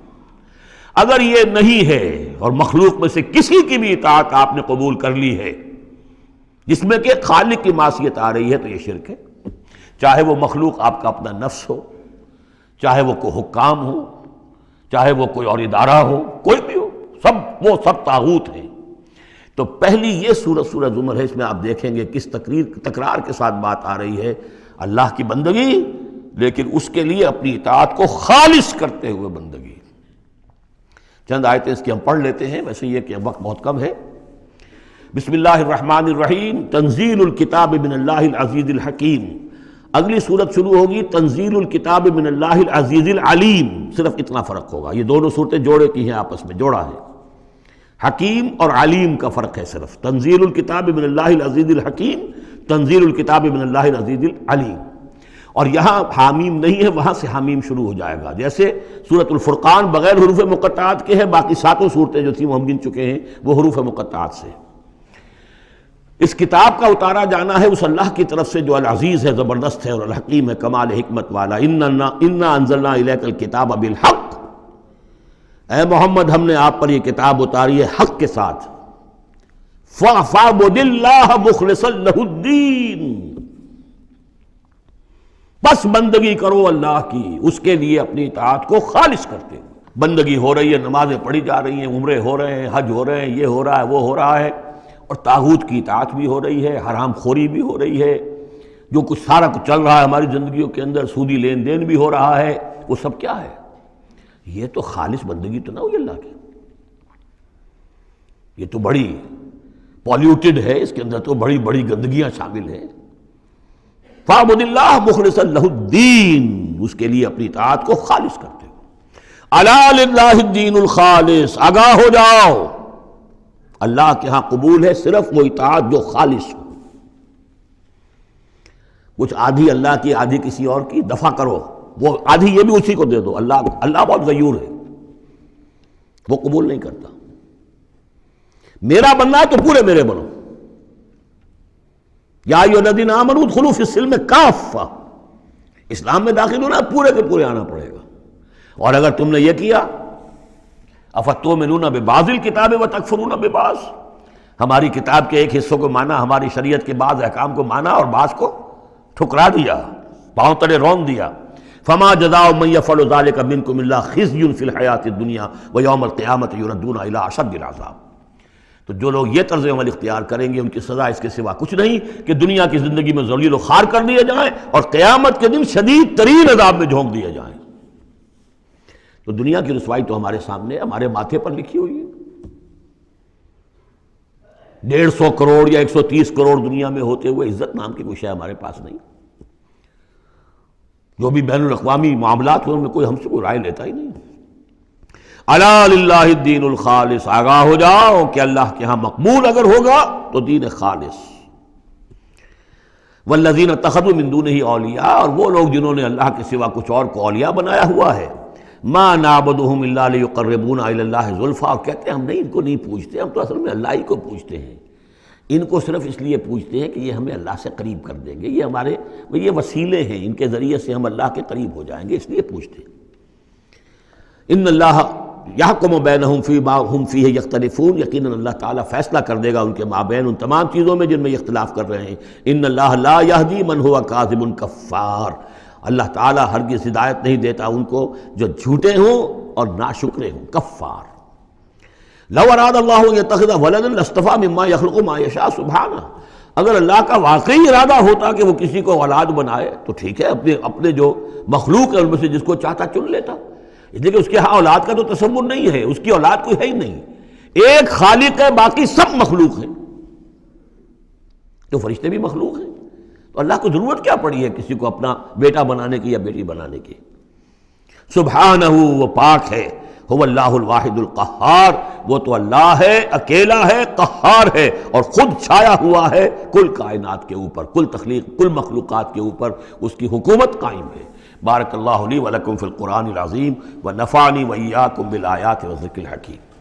اگر یہ نہیں ہے اور مخلوق میں سے کسی کی بھی اطاعت آپ نے قبول کر لی ہے جس میں کہ خالق کی معصیت آ رہی ہے تو یہ شرک ہے، چاہے وہ مخلوق آپ کا اپنا نفس ہو، چاہے وہ کوئی حکام ہو، چاہے وہ کوئی اور ادارہ ہو، کوئی بھی ہو، وہ سب طاغوت ہیں۔ تو پہلی یہ سورہ زمر ہے، اس میں آپ دیکھیں گے کس تکرار کے ساتھ بات آ رہی ہے، اللہ کی بندگی، لیکن اس کے لیے اپنی اطاعت کو خالص کرتے ہوئے بندگی۔ چند آیتیں اس کی ہم پڑھ لیتے ہیں، ویسے یہ کہ وقت بہت کم ہے۔ بسم اللہ الرحمن الرحیم، تنزیل الکتاب من اللہ العزیز الحکیم۔ اگلی صورت شروع ہوگی تنزیل الکتاب من اللہ العزیز العلیم، صرف اتنا فرق ہوگا، یہ دونوں صورتیں جوڑے کی ہیں، آپس میں جوڑا ہے، حکیم اور علیم کا فرق ہے صرف۔ تنزیل الکتاب من اللہ العزیز الحکیم، تنزیل الکتاب من اللہ العزیز العلیم۔ اور یہاں حامیم نہیں ہے، وہاں سے حامیم شروع ہو جائے گا، جیسے سورۃ الفرقان بغیر حروف مقطعات کے ہے، باقی ساتوں صورتیں جو تھیں وہ ہم گن چکے ہیں وہ حروف مقطعات سے۔ اس کتاب کا اتارا جانا ہے اس اللہ کی طرف سے جو العزیز ہے، زبردست ہے، اور الحکیم ہے، کمال حکمت والا۔ انا انزلنا الیک الکتاب بالحق، اے محمد ہم نے آپ پر یہ کتاب اتاری ہے حق کے ساتھ۔ فاعبد اللہ مخلصا لہ الدین، بس بندگی کرو اللہ کی، اس کے لیے اپنی اطاعت کو خالص کرتے ہو۔ بندگی ہو رہی ہے، نمازیں پڑھی جا رہی ہیں، عمرے ہو رہے ہیں، حج ہو رہے ہیں، یہ ہو رہا ہے، وہ ہو رہا ہے، اور طاغوت کی اطاعت بھی ہو رہی ہے، حرام خوری بھی ہو رہی ہے، جو کچھ سارا کچھ چل رہا ہے ہماری زندگیوں کے اندر، سودی لین دین بھی ہو رہا ہے، وہ سب کیا ہے؟ یہ تو خالص بندگی تو نہ ہوئی اللہ کی، یہ تو بڑی پالیوٹڈ ہے، اس کے اندر تو بڑی بڑی گندگیاں شامل ہیں۔ فاعبد اللہ مخلصا لہ الدین، اس کے لیے اپنی اطاعت کو خالص کرتے ہو۔ الا للہ الدین الخالص، آگاہ ہو جاؤ، اللہ کے ہاں قبول ہے صرف وہ اطاعت جو خالص ہو۔ کچھ آدھی اللہ کی آدھی کسی اور کی، دفع کرو، وہ آدھی یہ بھی اسی کو دے دو۔ اللہ بہت غیور ہے، وہ قبول نہیں کرتا۔ میرا بننا ہے تو پورے میرے بنو، یا ایھا الذین آمنوا ادخلوا فی السلم کافہ، اسلام میں داخل ہونا پورے کے پورے آنا پڑے گا۔ اور اگر تم نے یہ کیا، افتؤمنون ببعض الکتاب وتکفرون ببعض، ہماری کتاب کے ایک حصوں کو مانا، ہماری شریعت کے بعض احکام کو مانا اور بعض کو ٹھکرا دیا، پاؤں تلے رون دیا۔ فما جزاء من يفعل ذلك منكم الا خزي في الحیاۃ الدنیا ویوم القیامۃ یردون الی اشد العذاب۔ تو جو لوگ یہ طرز عمل اختیار کریں گے ان کی سزا اس کے سوا کچھ نہیں کہ دنیا کی زندگی میں ذلیل و خوار کر دیے جائیں اور قیامت کے دن شدید ترین عذاب میں جھونک دیے جائیں۔ تو دنیا کی رسوائی تو ہمارے سامنے، ہمارے ماتھے پر لکھی ہوئی ہے۔ 150 کروڑ یا 130 کروڑ دنیا میں ہوتے ہوئے عزت نام کی کوئی شے ہمارے پاس نہیں۔ جو بھی بین الاقوامی معاملات ہیں ان میں کوئی ہم سے کوئی رائے لیتا ہی نہیں۔ الا للہ الدین الخالص، آگاہ ہو جاؤ کہ اللہ کے ہاں مقبول اگر ہوگا تو دین خالص۔ والذین اتخذوا من دونہ اولیاء، اور وہ لوگ جنہوں نے اللہ کے سوا کچھ اور کو اولیاء بنایا ہوا ہے، ما نعبدہم الا لیقربونا الی اللہ زلفیٰ، اور کہتے ہیں ہم نہیں ان کو نہیں پوجتے، ہم تو اصل میں اللہ ہی کو پوجتے ہیں، ان کو صرف اس لیے پوجتے ہیں کہ یہ ہمیں اللہ سے قریب کر دیں گے، یہ ہمارے یہ وسیلے ہیں، ان کے ذریعے سے ہم اللہ کے قریب ہو جائیں گے، اس لیے پوجتے ہیں۔ ان اللہ یحکم بینہم فیما ہم فیہ یختلفون، یقیناً اللہ تعالیٰ فیصلہ کر دے گا ان کے مابین ان تمام چیزوں میں جن میں یہ اختلاف کر رہے ہیں۔ ان اللہ لا یہدی من ہوا کاذب کفار، اللہ تعالیٰ ہرگز ہدایت نہیں دیتا ان کو جو جھوٹے ہوں اور ناشکرے ہوں، کفار۔ لو اراد اللہ ان یتخذ ولدا لاصطفیٰ مما یخلق ما یشاء سبحانہ، اگر اللہ کا واقعی ارادہ ہوتا کہ وہ کسی کو اولاد بنائے تو ٹھیک ہے، اپنے جو مخلوق ہے ان میں سے جس کو چاہتا چن لیتا، اس لیے کہ اس کے ہاں اولاد کا تو تصور نہیں ہے، اس کی اولاد کوئی ہے ہی نہیں، ایک خالق ہے، باقی سب مخلوق ہیں۔ تو فرشتے بھی مخلوق ہیں، تو اللہ کو ضرورت کیا پڑی ہے کسی کو اپنا بیٹا بنانے کی یا بیٹی بنانے کی؟ سبحانہ، وہ پاک ہے، هو اللہ الواحد القہار، وہ تو اللہ ہے، اکیلا ہے، قہار ہے، اور خود چھایا ہوا ہے کل کائنات کے اوپر، کل تخلیق، کل مخلوقات کے اوپر اس کی حکومت قائم ہے۔ بارک اللہ لی ولکم فی القرآن العظیم ونفعنی وإیاکم بالآیات والذکر الحکیم۔